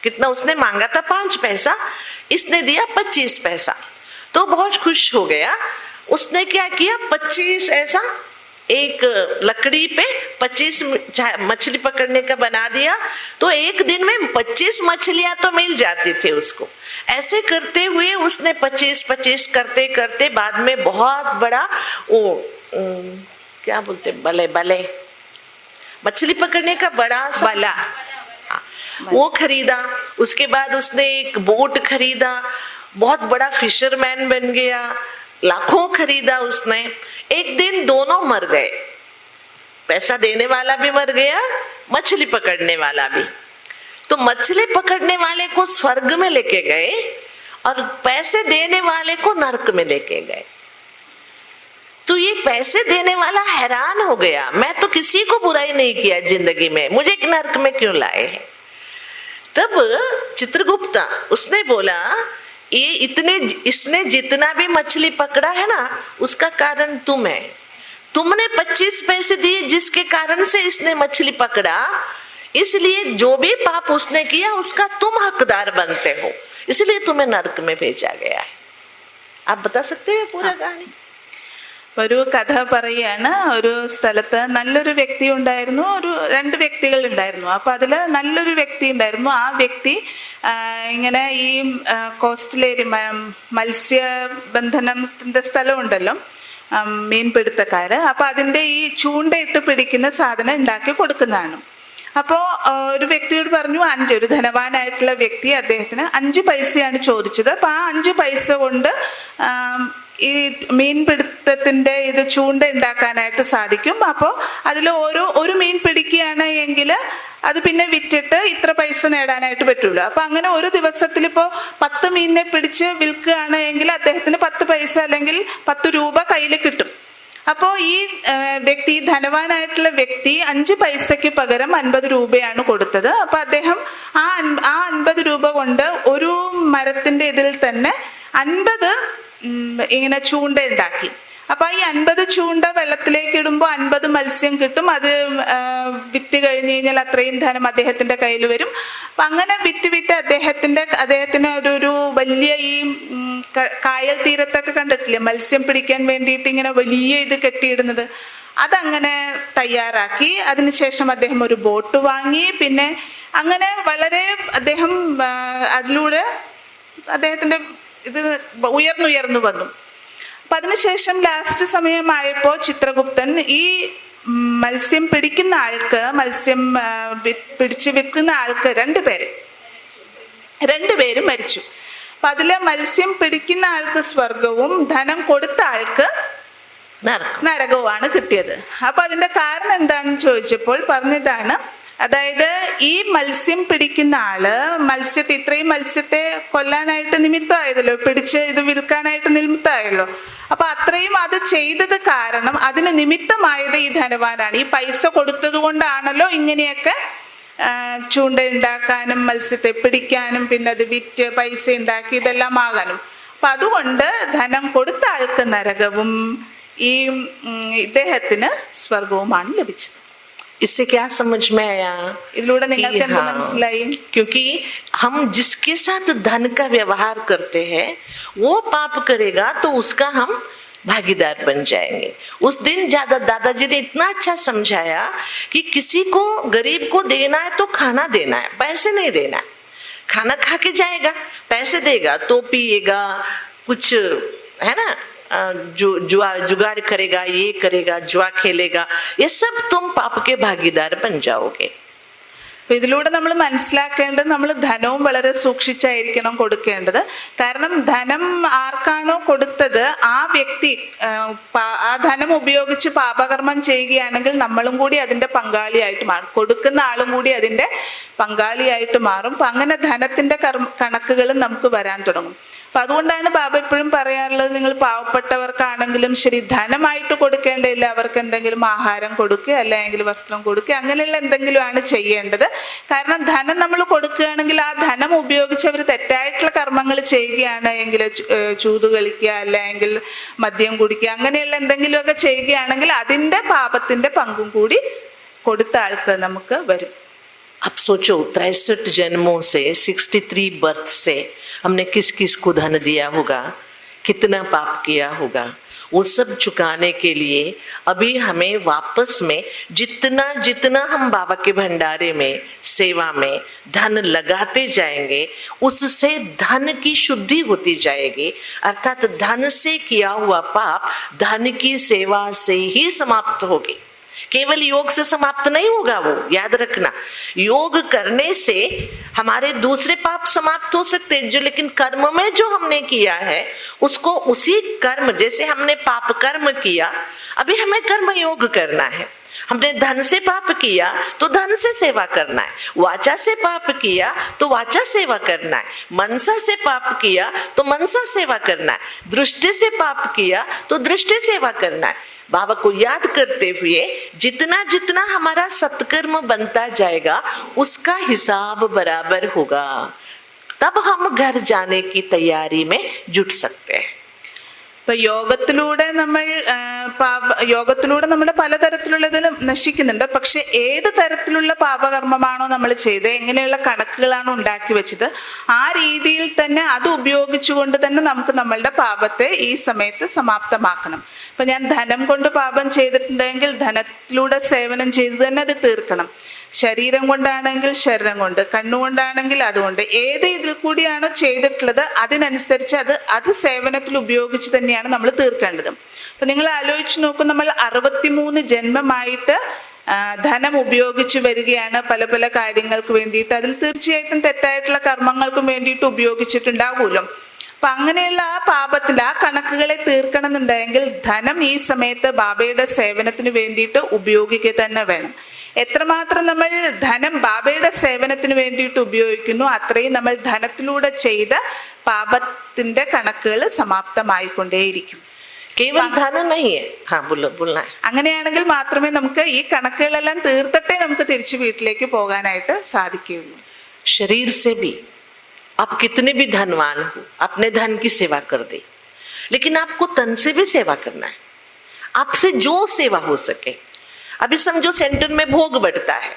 [SPEAKER 2] कितना उसने मांगा था? 5 पैसा, इसने दिया 25 पैसा। तो बहुत खुश हो गया। उसने क्या किया, 25 ऐसा एक लकड़ी पे 25 मछली पकड़ने का बना दिया। तो एक दिन में 25 मछलियां तो मिल जाती थी उसको। ऐसे करते हुए उसने 25 करते करते बाद में बहुत बड़ा वो क्या बोलते, बले मछली पकड़ने का बड़ा सा
[SPEAKER 3] बला,
[SPEAKER 2] वो खरीदा। उसके बाद उसने एक बोट खरीदा, बहुत बड़ा फिशरमैन बन गया, लाखों खरीदा उसने। एक दिन दोनों मर गए, पैसा देने वाला भी मर गया, मछली पकड़ने वाला भी। तो मछली पकड़ने वाले को स्वर्ग में लेके गए और पैसे देने वाले को नरक में लेके गए। तो ये पैसे देने वाला हैरान हो गया, मैं तो किसी को बुराई नहीं किया जिंदगी में, मुझे नरक में क्यों लाए हैं। तब चित्रगुप्ता उसने बोला, ये इसने जितना भी मछली पकड़ा है ना, उसका कारण तुम है। तुमने 25 पैसे दिए जिसके कारण से इसने मछली पकड़ा, इसलिए जो भी पाप उसने किया उसका तुम हकदार बनते हो, इसलिए तुम्हें नरक में भेजा गया है। आप बता सकते हो पूरा कहानी?
[SPEAKER 3] ഒരു കഥ പറയാണ്. ഒരു സ്ഥലത്ത് നല്ലൊരു വ്യക്തി ഉണ്ടായിരുന്നു, 2 വ്യക്തികൾ ഉണ്ടായിരുന്നു. അപ്പൊ അതില് നല്ലൊരു വ്യക്തി ഉണ്ടായിരുന്നു. ആ വ്യക്തി ഇങ്ങനെ ഈ കോസ്റ്റൽ മത്സ്യബന്ധനത്തിന്റെ സ്ഥലമുണ്ടല്ലോ, മീൻപിടുത്തക്കാര്. അപ്പൊ അതിന്റെ ഈ ചൂണ്ടയിട്ട് പിടിക്കുന്ന സാധനം ഉണ്ടാക്കി കൊടുക്കുന്നതാണ്. അപ്പോ ഒരു വ്യക്തിയോട് പറഞ്ഞു, ഒരു ധനവാനായിട്ടുള്ള വ്യക്തി അദ്ദേഹത്തിന് 5 പൈസയാണ് ചോദിച്ചത്. അപ്പൊ ആ 5 പൈസ കൊണ്ട് ഈ മീൻപിടുത്തത്തിന്റെ ഇത് ചൂണ്ട ഉണ്ടാക്കാനായിട്ട് സാധിക്കും. അപ്പോൾ അതിൽ ഒരു മീൻ പിടിക്കുകയാണ് എങ്കിൽ അത് പിന്നെ വിറ്റിട്ട് ഇത്ര പൈസ നേടാനായിട്ട് പറ്റുള്ളൂ. അപ്പൊ അങ്ങനെ ഒരു ദിവസത്തിൽ ഇപ്പോ 10 മീനിനെ പിടിച്ച് വിൽക്കുകയാണ് എങ്കിൽ അദ്ദേഹത്തിന് 10 പൈസ അല്ലെങ്കിൽ 10 രൂപ കയ്യിൽ കിട്ടും. അപ്പോ ഈ വ്യക്തി, ധനവാനായിട്ടുള്ള വ്യക്തി 5 പൈസയ്ക്ക് പകരം 50 രൂപയാണ് കൊടുത്തത്. അപ്പൊ അദ്ദേഹം ആ 50 രൂപ കൊണ്ട് ഒരു മരത്തിന്റെ ഇതിൽ തന്നെ 50 ഇങ്ങനെ ചൂണ്ട ഉണ്ടാക്കി. അപ്പൊ ഈ 50 ചൂണ്ട വെള്ളത്തിലേക്ക് ഇടുമ്പോൾ 50 മത്സ്യം കിട്ടും. അത് വിറ്റ് കഴിഞ്ഞ് കഴിഞ്ഞാൽ അത്രയും ധനം അദ്ദേഹത്തിന്റെ കയ്യിൽ വരും. അപ്പൊ അങ്ങനെ വിറ്റ് അദ്ദേഹത്തിന് ഒരു വലിയ ഈ കായൽ തീരത്തൊക്കെ കണ്ടിട്ടില്ലേ, മത്സ്യം പിടിക്കാൻ വേണ്ടിയിട്ട് ഇങ്ങനെ വലിയ ഇത് കെട്ടിയിടുന്നത്, അതങ്ങനെ തയ്യാറാക്കി. അതിനുശേഷം അദ്ദേഹം ഒരു ബോട്ട് വാങ്ങി. പിന്നെ അങ്ങനെ വളരെ അദ്ദേഹം അതിലൂടെ അദ്ദേഹത്തിന്റെ ഇത് ഉയർന്നു വന്നു. അപ്പൊ അതിനുശേഷം ലാസ്റ്റ് സമയമായപ്പോ ചിത്രഗുപ്തൻ ഈ മത്സ്യം പിടിക്കുന്ന ആൾക്ക്, മത്സ്യം പിടിച്ച് വിൽക്കുന്ന ആൾക്ക് 2 പേരും മരിച്ചു. അപ്പൊ അതില് മത്സ്യം പിടിക്കുന്ന ആൾക്ക് സ്വർഗവും ധനം കൊടുത്ത ആൾക്ക് നരകവുമാണ് കിട്ടിയത്. അപ്പൊ അതിന്റെ കാരണം എന്താണെന്ന് ചോദിച്ചപ്പോൾ പറഞ്ഞതാണ്, അതായത് ഈ മത്സ്യം പിടിക്കുന്ന ആള് ഇത്രയും മത്സ്യത്തെ കൊല്ലാനായിട്ട് നിമിത്തമായതല്ലോ, പിടിച്ച് ഇത് വിൽക്കാനായിട്ട് നിമിത്തമായല്ലോ. അപ്പൊ അത്രയും അത് ചെയ്തത് കാരണം അതിന് നിമിത്തമായത് ഈ ധനവാനാണ്. ഈ പൈസ കൊടുത്തത് കൊണ്ടാണല്ലോ ഇങ്ങനെയൊക്കെ ചൂണ്ട ഉണ്ടാക്കാനും മത്സ്യത്തെ പിടിക്കാനും പിന്നെ അത് വിറ്റ് പൈസ ഉണ്ടാക്കി ഇതെല്ലാം ആകാനും. അപ്പൊ അതുകൊണ്ട് ധനം കൊടുത്ത ആൾക്ക് നരകവും ഈ ഇദ്ദേഹത്തിന് സ്വർഗവുമാണ് ലഭിച്ചത്.
[SPEAKER 2] इससे क्या समझ में आया?
[SPEAKER 3] ഇതിലൂടെ നിങ്ങൾക്ക് എന്ത് മനസ്സിലായി?
[SPEAKER 2] क्योंकि हम जिसके साथ धन का व्यवहार करते हैं वो पाप करेगा तो उसका हम भागीदार बन जाएंगे। उस दिन ज्यादा दादाजी ने इतना अच्छा समझाया कि किसी को, गरीब को देना है तो खाना देना है, पैसे नहीं देना है। खाना खा के जाएगा, पैसे देगा तो पिएगा, कुछ है ना, जुगाड़ करेगा, ये करेगा, जुआ खेलेगा, ये सब तुम पाप के भागीदार बन जाओगे।
[SPEAKER 3] അപ്പൊ ഇതിലൂടെ നമ്മൾ മനസ്സിലാക്കേണ്ടത്, നമ്മൾ ധനവും വളരെ സൂക്ഷിച്ചായിരിക്കണം കൊടുക്കേണ്ടത്. കാരണം ധനം ആർക്കാണോ കൊടുത്തത് ആ വ്യക്തി ആ ധനം ഉപയോഗിച്ച് പാപകർമ്മം ചെയ്യുകയാണെങ്കിൽ നമ്മളും കൂടി അതിന്റെ പങ്കാളിയായിട്ട് മാറും, കൊടുക്കുന്ന ആളും കൂടി അതിന്റെ പങ്കാളിയായിട്ട് മാറും. അപ്പൊ അങ്ങനെ ധനത്തിന്റെ കണക്കുകളും നമുക്ക് വരാൻ തുടങ്ങും. അപ്പൊ അതുകൊണ്ടാണ് ബാബ എപ്പോഴും പറയാറുള്ളത്, നിങ്ങൾ പാവപ്പെട്ടവർക്കാണെങ്കിലും ശരി ധനമായിട്ട് കൊടുക്കേണ്ടതില്ല, അവർക്ക് എന്തെങ്കിലും ആഹാരം കൊടുക്കുക അല്ലെങ്കിൽ വസ്ത്രം കൊടുക്കുക, അങ്ങനെയുള്ള എന്തെങ്കിലും ആണ് ചെയ്യേണ്ടത്. കാരണം ധനം നമ്മൾ കൊടുക്കുകയാണെങ്കിൽ ആ ധനം ഉപയോഗിച്ച് അവർ തെറ്റായിട്ടുള്ള കർമ്മങ്ങൾ ചെയ്യുകയാണ് എങ്കിൽ, ചൂത് കളിക്കുക അല്ലെങ്കിൽ മദ്യം കുടിക്കുക അങ്ങനെയുള്ള എന്തെങ്കിലുമൊക്കെ ചെയ്യുകയാണെങ്കിൽ അതിൻ്റെ പാപത്തിന്റെ പങ്കും കൂടി കൊടുത്ത ആൾക്ക് നമുക്ക് വരും.
[SPEAKER 2] अब सोचो 63 जन्मों से 63 बर्थ से हमने किस किस को धन दिया होगा, कितना पाप किया होगा, वो सब चुकाने के लिए अभी हमें वापस में जितना जितना हम बाबा के भंडारे में सेवा में धन लगाते जाएंगे उससे धन की शुद्धि होती जाएगी। अर्थात धन से किया हुआ पाप धन की सेवा से ही समाप्त होगी। केवल योग से समाप्त नहीं होगा, वो याद रखना। योग करने से हमारे दूसरे पाप समाप्त हो सकते हैं, जो लेकिन कर्म में जो हमने किया है उसको उसी कर्म, जैसे हमने पाप कर्म किया अभी हमें कर्म योग करना है। हमने धन से पाप किया तो धन से सेवा करना है, वाचा से पाप किया तो वाचा सेवा करना है, मनसा से पाप किया तो मनसा सेवा करना है, दृष्टि से पाप किया तो दृष्टि सेवा करना है। बाबा को याद करते हुए जितना जितना हमारा सत्कर्म बनता जाएगा उसका हिसाब बराबर होगा, तब हम घर जाने की तैयारी में जुट सकते हैं।
[SPEAKER 3] ഇപ്പൊ യോഗത്തിലൂടെ നമ്മുടെ പലതരത്തിലുള്ളതിൽ നശിക്കുന്നുണ്ട്. പക്ഷെ ഏത് തരത്തിലുള്ള പാപകർമ്മമാണോ നമ്മൾ ചെയ്തത്, എങ്ങനെയുള്ള കണക്കുകളാണോ ഉണ്ടാക്കി വെച്ചത്, ആ രീതിയിൽ തന്നെ അത് ഉപയോഗിച്ചുകൊണ്ട് തന്നെ നമുക്ക് നമ്മളുടെ പാപത്തെ ഈ സമയത്ത് സമാപ്തമാക്കണം. ഇപ്പൊ ഞാൻ ധനം കൊണ്ട് പാപം ചെയ്തിട്ടുണ്ടെങ്കിൽ ധനത്തിലൂടെ സേവനം ചെയ്ത് തന്നെ അത് തീർക്കണം. ശരീരം കൊണ്ടാണെങ്കിൽ ശരീരം കൊണ്ട്, കണ്ണുകൊണ്ടാണെങ്കിൽ അതുകൊണ്ട്, ഏത് ഇതിൽ കൂടിയാണോ ചെയ്തിട്ടുള്ളത് അതിനനുസരിച്ച് അത് സേവനത്തിൽ ഉപയോഗിച്ച് തന്നെയാണ് നമ്മൾ തീർക്കേണ്ടത്. അപ്പൊ നിങ്ങൾ ആലോചിച്ച് നോക്കൂ, നമ്മൾ 63 ജന്മമായിട്ട് ധനം ഉപയോഗിച്ച് വരികയാണ് പല പല കാര്യങ്ങൾക്ക് വേണ്ടിയിട്ട്. അതിൽ തീർച്ചയായിട്ടും തെറ്റായിട്ടുള്ള കർമ്മങ്ങൾക്കും വേണ്ടിയിട്ട് ഉപയോഗിച്ചിട്ടുണ്ടാവുമല്ലോ. അപ്പൊ അങ്ങനെയുള്ള ആ പാപത്തിന്റെ ആ കണക്കുകളെ തീർക്കണം എന്നുണ്ടെങ്കിൽ ധനം ഈ സമയത്ത് ബാബയുടെ സേവനത്തിന് വേണ്ടിയിട്ട് ഉപയോഗിക്കുക തന്നെ വേണം. എത്രമാത്രം നമ്മൾ ധനം ബാബയുടെ സേവനത്തിന് വേണ്ടിയിട്ട് ഉപയോഗിക്കുന്നു അത്രയും നമ്മൾ ധനത്തിലൂടെ ചെയ്ത പാപത്തിന്റെ കണക്കുകൾ സമാപ്തമായിക്കൊണ്ടേയിരിക്കും.
[SPEAKER 2] केवल धन नहीं है, हाँ बोलना है।
[SPEAKER 3] അങ്ങനെയാണെങ്കിൽ മാത്രമേ നമുക്ക് ഈ കണക്കുകളെല്ലാം തീർത്തിട്ടേ നമുക്ക് തിരിച്ചു വീട്ടിലേക്ക് പോകാനായിട്ട് സാധിക്കുകയുള്ളൂ.
[SPEAKER 2] शरीर से भी आप कितने भी धनवान हो अपने धन की सेवा कर दे, लेकिन आपको तन से भी सेवा करना है, आपसे जो सेवा हो सके। अभी समझो सेंटर में भोग बटता है,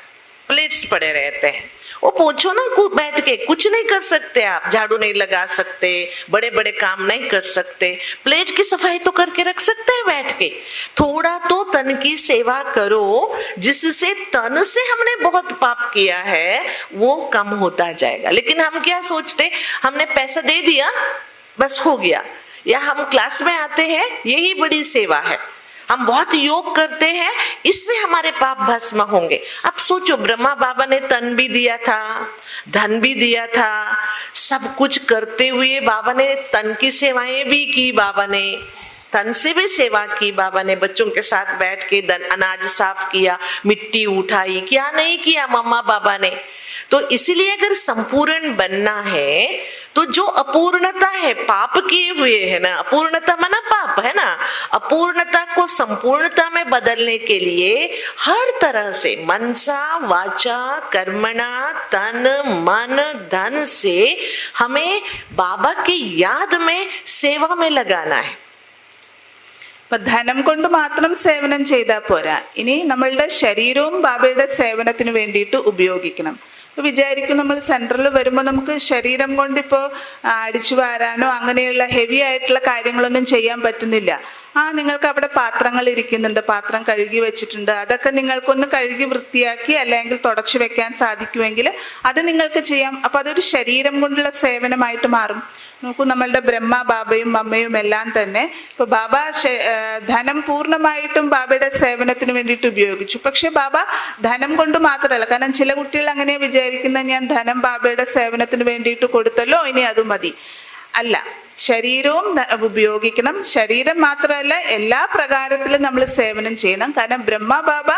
[SPEAKER 2] प्लेट्स पड़े रहते हैं, वो पूछो ना बैठ के, कुछ नहीं कर सकते आप, झाड़ू नहीं लगा सकते, बड़े बड़े काम नहीं कर सकते, प्लेट की सफाई तो करके रख सकते हैं बैठ के। थोड़ा तो तन की सेवा करो, जिससे तन से हमने बहुत पाप किया है वो कम होता जाएगा। लेकिन हम क्या सोचते, हमने पैसा दे दिया बस हो गया, या हम क्लास में आते हैं यही बड़ी सेवा है, हम बहुत योग करते हैं इससे हमारे पाप भस्म होंगे। अब सोचो, ब्रह्मा बाबा ने तन भी दिया था, धन भी दिया था, सब कुछ करते हुए बाबा ने तन की सेवाएं भी की, बाबा ने तन से भी सेवा की, बाबा ने बच्चों के साथ बैठ के अनाज साफ किया, मिट्टी उठाई, क्या नहीं किया मम्मा बाबा ने। तो इसीलिए अगर संपूर्ण बनना है तो जो अपूर्णता है, पाप किए हुए है ना, अपूर्णता माना पाप है ना, अपूर्णता को संपूर्णता में बदलने के लिए हर तरह से मनसा वाचा कर्मणा तन मन धन से हमें बाबा की याद में सेवा में लगाना है।
[SPEAKER 3] അപ്പൊ ധനം കൊണ്ട് മാത്രം സേവനം ചെയ്താൽ പോരാ, ഇനി നമ്മളുടെ ശരീരവും ബാബയുടെ സേവനത്തിന് വേണ്ടിയിട്ട് ഉപയോഗിക്കണം. ഇപ്പൊ വിചാരിക്കും, നമ്മൾ സെന്ററിൽ വരുമ്പോൾ നമുക്ക് ശരീരം കൊണ്ട് ഇപ്പോൾ അടിച്ചു വാരാനോ അങ്ങനെയുള്ള ഹെവി ആയിട്ടുള്ള കാര്യങ്ങളൊന്നും ചെയ്യാൻ പറ്റുന്നില്ല. നിങ്ങൾക്ക് അവിടെ പാത്രങ്ങൾ ഇരിക്കുന്നുണ്ട്, പാത്രം കഴുകി വെച്ചിട്ടുണ്ട്, അതൊക്കെ നിങ്ങൾക്കൊന്ന് കഴുകി വൃത്തിയാക്കി അല്ലെങ്കിൽ തുടച്ചു വെക്കാൻ സാധിക്കുമെങ്കിൽ അത് നിങ്ങൾക്ക് ചെയ്യാം. അപ്പൊ അതൊരു ശരീരം കൊണ്ടുള്ള സേവനമായിട്ട് മാറും. നോക്കൂ, നമ്മളുടെ ബ്രഹ്മ ബാബയും അമ്മയും എല്ലാം തന്നെ ഇപ്പൊ ബാബ ധനം പൂർണ്ണമായിട്ടും ബാബയുടെ സേവനത്തിന് വേണ്ടിയിട്ട് ഉപയോഗിച്ചു. പക്ഷെ ബാബ ധനം കൊണ്ട് മാത്രമല്ല, കാരണം ചില കുട്ടികൾ അങ്ങനെ വിചാരിക്കുന്ന, ഞാൻ ധനം ബാബയുടെ സേവനത്തിന് വേണ്ടിയിട്ട് കൊടുത്തല്ലോ ഇനി അത് മതി. അല്ല, ശരീരവും ഉപയോഗിക്കണം. ശരീരം മാത്രമല്ല, എല്ലാ പ്രകാരത്തിലും നമ്മൾ സേവനം ചെയ്യണം. കാരണം ബ്രഹ്മ ബാബ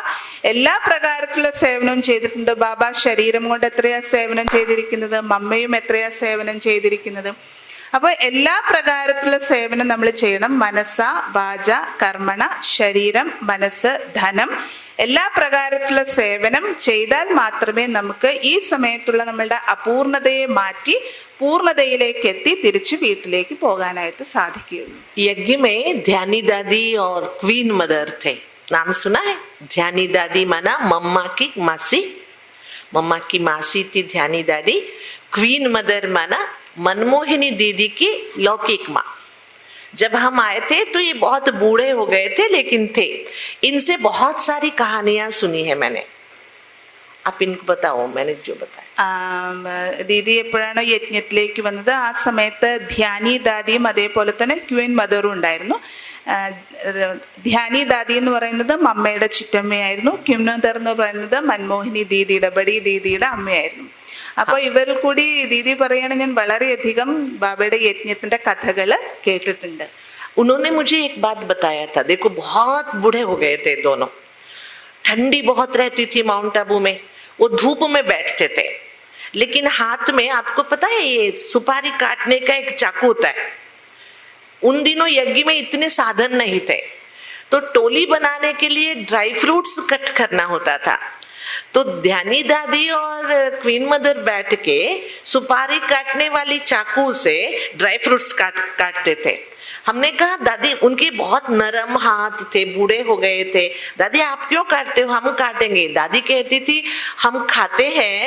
[SPEAKER 3] എല്ലാ പ്രകാരത്തിലുള്ള സേവനവും ചെയ്തിട്ടുണ്ട്. ബാബ ശരീരം കൊണ്ട് എത്രയാ സേവനം ചെയ്തിരിക്കുന്നത്, മമ്മയും എത്രയാ സേവനം ചെയ്തിരിക്കുന്നത്. അപ്പൊ എല്ലാ പ്രകാരത്തിലുള്ള സേവനം നമ്മൾ ചെയ്യണം. മനസ്സ വാച കർമ്മണ, ശരീരം മനസ്സ് ധനം, എല്ലാ പ്രകാരത്തിലുള്ള സേവനം ചെയ്താൽ മാത്രമേ നമുക്ക് ഈ സമയത്തുള്ള നമ്മളുടെ അപൂർണതയെ മാറ്റി പൂർണ്ണതയിലേക്ക് എത്തി തിരിച്ചു വീട്ടിലേക്ക് പോകാനായിട്ട് സാധിക്കുകയുള്ളൂ.
[SPEAKER 2] यज्ञ में ध्यानी दादी और क्वीन मदर थे. नाम सुना है? ध्यानी दादी माना मम्मा की मासी. मम्मा की मासी थी ध्यानी दादी. क्वीन मदर माना मनमोहिनी दीदी की लौकिक माँ. जब हम आए थे तो ये बहुत बूढ़े हो गए थे, लेकिन थे. इनसे बहुत सारी कहानियां सुनी है मैंने. आप इनको बताओ, मैंने जो बताया.
[SPEAKER 3] ദീദി എപ്പോഴാണ് യജ്ഞത്തിലേക്ക് വന്നത് ആ സമയത്ത് ധ്യാനി ദാദിയും അതേപോലെ തന്നെ ക്വീൻ മദറും ഉണ്ടായിരുന്നു. ധ്യാനി ദാദി എന്ന് പറയുന്നത് മമ്മയുടെ ചിറ്റമ്മയായിരുന്നു. ക്വീൻ മദർ എന്ന് പറയുന്നത് മൻമോഹിനി ദീദിയുടെ ബഡി ദീദിയുടെ അമ്മയായിരുന്നു. അപ്പൊ ഇവർ കൂടി ദീദി പറയുകയാണെങ്കിൽ ഞാൻ വളരെയധികം ബാബയുടെ യജ്ഞത്തിന്റെ കഥകള് കേട്ടിട്ടുണ്ട്.
[SPEAKER 2] उन्होंने मुझे एक बात बताया था. देखो बहुत बूढ़े हो गए थे दोनों. ठंडी बहुत रहती थी माउंट आबू में. वो धूप में बैठते थे, लेकिन हाथ में आपको पता है ये सुपारी काटने का एक चाकू होता है. उन दिनों यज्ञ में इतने साधन नहीं थे, तो टोली बनाने के लिए ड्राई फ्रूट्स कट करना होता था. तो ध्यानी दादी और क्वीन मदर बैठ के सुपारी काटने वाली चाकू से ड्राई फ्रूट्स काटते थे. हमने कहा दादी, उनके बहुत नरम हाथ थे, बूढ़े हो गए थे. दादी आप क्यों काटते हो? हम काटेंगे. दादी कहती थी हम खाते हैं,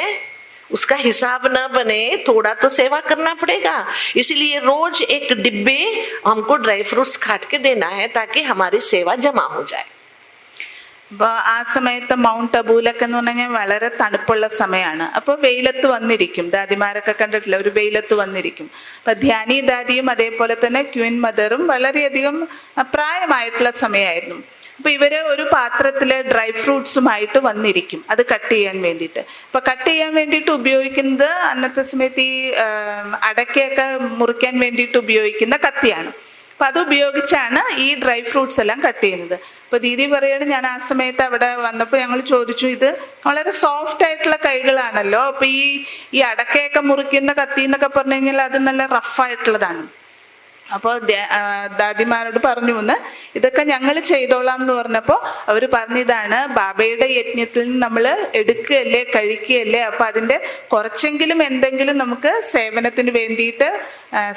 [SPEAKER 2] उसका हिसाब ना बने, थोड़ा तो सेवा करना पड़ेगा, इसलिए रोज एक डिब्बे हमको ड्राई फ्रूट्स काट के देना है ताकि हमारी सेवा जमा हो जाए.
[SPEAKER 3] അപ്പൊ ആ സമയത്ത് മൗണ്ട് അബൂലൊക്കെ എന്ന് പറഞ്ഞാൽ വളരെ തണുപ്പുള്ള സമയമാണ്. അപ്പൊ വെയിലത്ത് വന്നിരിക്കും, ദാദിമാരൊക്കെ കണ്ടിട്ടില്ല, ഒരു വെയിലത്ത് വന്നിരിക്കും. അപ്പൊ ധ്യാനി ദാദിയും അതേപോലെ തന്നെ ക്വീൻ മദറും വളരെയധികം പ്രായമായിട്ടുള്ള സമയമായിരുന്നു. അപ്പൊ ഇവര് ഒരു പാത്രത്തില് ഡ്രൈ ഫ്രൂട്ട്സുമായിട്ട് വന്നിരിക്കും, അത് കട്ട് ചെയ്യാൻ വേണ്ടിയിട്ട്. അപ്പൊ കട്ട് ചെയ്യാൻ വേണ്ടിയിട്ട് ഉപയോഗിക്കുന്നത് അന്നത്തെ സമയത്ത് ഈ അടക്കയൊക്കെ മുറിക്കാൻ വേണ്ടിയിട്ട് ഉപയോഗിക്കുന്ന കത്തിയാണ്. അപ്പൊ അത് ഉപയോഗിച്ചാണ് ഈ ഡ്രൈ ഫ്രൂട്ട്സ് എല്ലാം കട്ട് ചെയ്യുന്നത്. അപ്പൊ ദീദി പറയാണ്, ഞാൻ ആ സമയത്ത് അവിടെ വന്നപ്പോൾ ഞങ്ങൾ ചോദിച്ചു, ഇത് വളരെ സോഫ്റ്റ് ആയിട്ടുള്ള കൈകളാണല്ലോ, അപ്പൊ ഈ അടക്കയൊക്കെ മുറിക്കുന്ന കത്തി എന്നൊക്കെ പറഞ്ഞു കഴിഞ്ഞാൽ അത് നല്ല റഫായിട്ടുള്ളതാണ്. അപ്പോൾ ദാദിമാരോട് പറഞ്ഞു എന്ന് ഇതൊക്കെ ഞങ്ങൾ ചെയ്തോളാം എന്ന് പറഞ്ഞപ്പോൾ അവർ പറഞ്ഞതാണ്, ബാബയുടെ യജ്ഞത്തിൽ നിന്ന് നമ്മൾ എടുക്കുകയല്ലേ കഴിക്കുകയല്ലേ, അപ്പൊ അതിന്റെ കുറച്ചെങ്കിലും എന്തെങ്കിലും നമുക്ക് സേവനത്തിന് വേണ്ടിയിട്ട്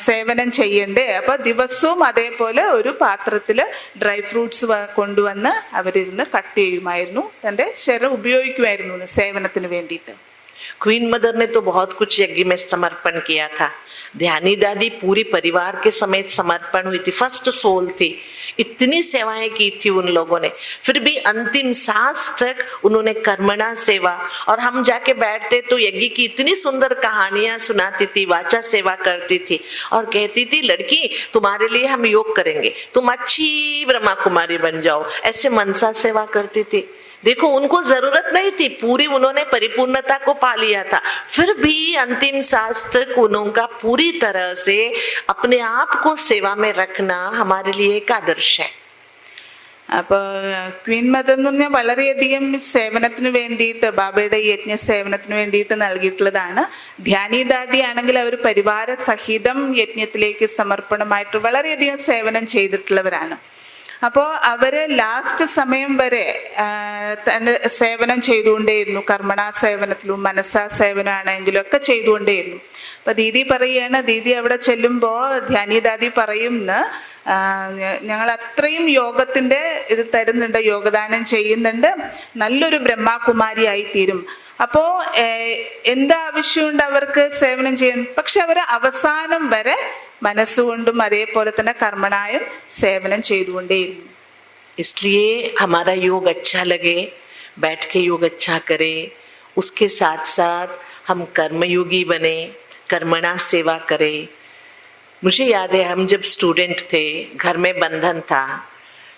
[SPEAKER 3] സേവനം ചെയ്യണ്ടേ. അപ്പൊ ദിവസവും അതേപോലെ ഒരു പാത്രത്തില് ഡ്രൈ ഫ്രൂട്ട്സ് കൊണ്ടുവന്ന് അവരിരുന്ന് കട്ട് ചെയ്യുമായിരുന്നു, തന്റെ ശരീരം ഉപയോഗിക്കുമായിരുന്നു സേവനത്തിന് വേണ്ടിയിട്ട്.
[SPEAKER 2] क्वीन मदर ने तो बहुत कुछ यज्ञ में समर्पण किया था. ध्यानी दादी पूरी परिवार के समेत समर्पण हुई थी, फर्स्ट सोल थी. इतनी सेवाएं की थी उन लोगों ने, फिर भी अंतिम सांस तक उन्होंने कर्मणा सेवा. और हम जाके बैठते तो यज्ञ की इतनी सुंदर कहानियां सुनाती थी, वाचा सेवा करती थी और कहती थी, लड़की तुम्हारे लिए हम योग करेंगे, तुम अच्छी ब्रह्मा कुमारी बन जाओ. ऐसे मनसा सेवा करती थी. देखो उनको जरूरत नहीं थी, पूरी उन्होंने परिपूर्णता को पा लिया था, फिर भी अंतिम सांस तक उनका पूरी तरह से अपने आप को सेवा में रखना हमारे लिए एक आदर्श है.
[SPEAKER 3] അപ്പൊ ക്വീൻ മദർ എന്ന് പറഞ്ഞാൽ വളരെയധികം സേവനത്തിന് വേണ്ടിയിട്ട്, ബാബയുടെ യജ്ഞ സേവനത്തിന് വേണ്ടിയിട്ട് നൽകിയിട്ടുള്ളതാണ്. ധ്യാനി ദാദി ആണെങ്കിൽ അവർ പരിവാര സഹിതം യജ്ഞത്തിലേക്ക് സമർപ്പണമായിട്ട് വളരെയധികം സേവനം ചെയ്തിട്ടുള്ളവരാണ്. അപ്പോൾ അവര് ലാസ്റ്റ് സമയം വരെ തന്നെ സേവനം ചെയ്തുകൊണ്ടേയിരുന്നു. കർമ്മണ സേവനത്തിലും മനസ്സാ സേവനമാണെങ്കിലും ഒക്കെ ചെയ്തുകൊണ്ടേയിരുന്നു. അപ്പൊ ദീദി പറയുകയാണ്, ദീദി അവിടെ ചെല്ലുമ്പോ ധ്യാനി ദാദി പറയുമെന്ന്, ഞങ്ങൾ അത്രയും യോഗത്തിന്റെ ഇത് തരുന്നുണ്ട്, യോഗദാനം ചെയ്യുന്നുണ്ട്, നല്ലൊരു ബ്രഹ്മകുമാരിയായി തീരും. അപ്പോ എന്താവശ്യമുണ്ട് അവർക്ക് സേവനം ചെയ്യാൻ, പക്ഷെ അവർ അവസാനം വരെ മനസ്സുകൊണ്ടും അതേപോലെ തന്നെ കർമ്മണായും സേവനം ചെയ്തുകൊണ്ടേയിരുന്നു.
[SPEAKER 2] इसलिए हमारा योग अच्छा लगे, बैठ के योग अच्छा करे, उसके साथ साथ हम कर्मयोगी बने, कर्मणा सेवा करें. मुझे याद है हम जब स्टूडेंट थे, घर में बंधन था,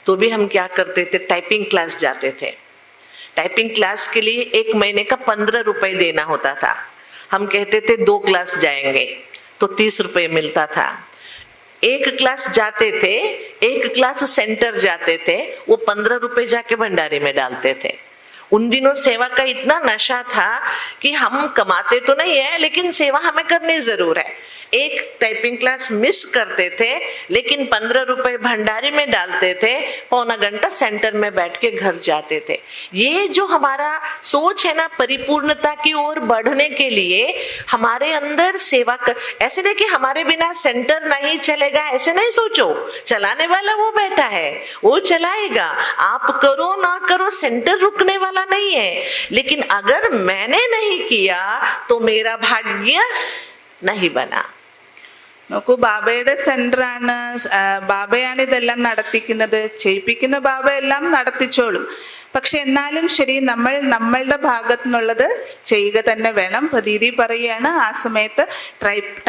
[SPEAKER 2] तो भी हम क्या करते थे, टाइपिंग क्लास जाते थे. टाइपिंग क्लास के लिए 1 महीने का 15 रुपए देना होता था. हम कहते थे 2 क्लास जाएंगे तो 30 रुपए मिलता था. 1 क्लास जाते थे, 1 क्लास सेंटर जाते थे, वो 15 रुपए जाके भंडारे में डालते थे. उन दिनों सेवा का इतना नशा था कि हम कमाते तो नहीं है, लेकिन सेवा हमें करनी जरूर है. एक टाइपिंग क्लास मिस करते थे, लेकिन 15 रुपए भंडारे में डालते थे, पौना घंटा सेंटर में बैठ के घर जाते थे। ये जो हमारा सोच है ना, परिपूर्णता की ओर बढ़ने के लिए हमारे अंदर सेवा कर, ऐसे नहीं कि हमारे बिना सेंटर नहीं चलेगा, ऐसे नहीं सोचो। चलाने वाला वो बैठा है, वो चलाएगा, आप करो ना करो, सेंटर रुकने वाला नहीं है। लेकिन अगर मैंने नहीं किया तो मेरा भाग्य नहीं बना।
[SPEAKER 3] നോക്കൂ, ബാബയുടെ സെന്ററാണ്, ബാബയാണ് ഇതെല്ലാം നടത്തിക്കുന്നത്, ചെയ്യിപ്പിക്കുന്ന ബാബ എല്ലാം നടത്തിച്ചോളും. പക്ഷെ എന്നാലും ശരി, നമ്മൾ നമ്മളുടെ ഭാഗത്തു നിന്നുള്ളത് ചെയ്യുക തന്നെ വേണം. പ്രതീതി പറയുകയാണ്, ആ സമയത്ത്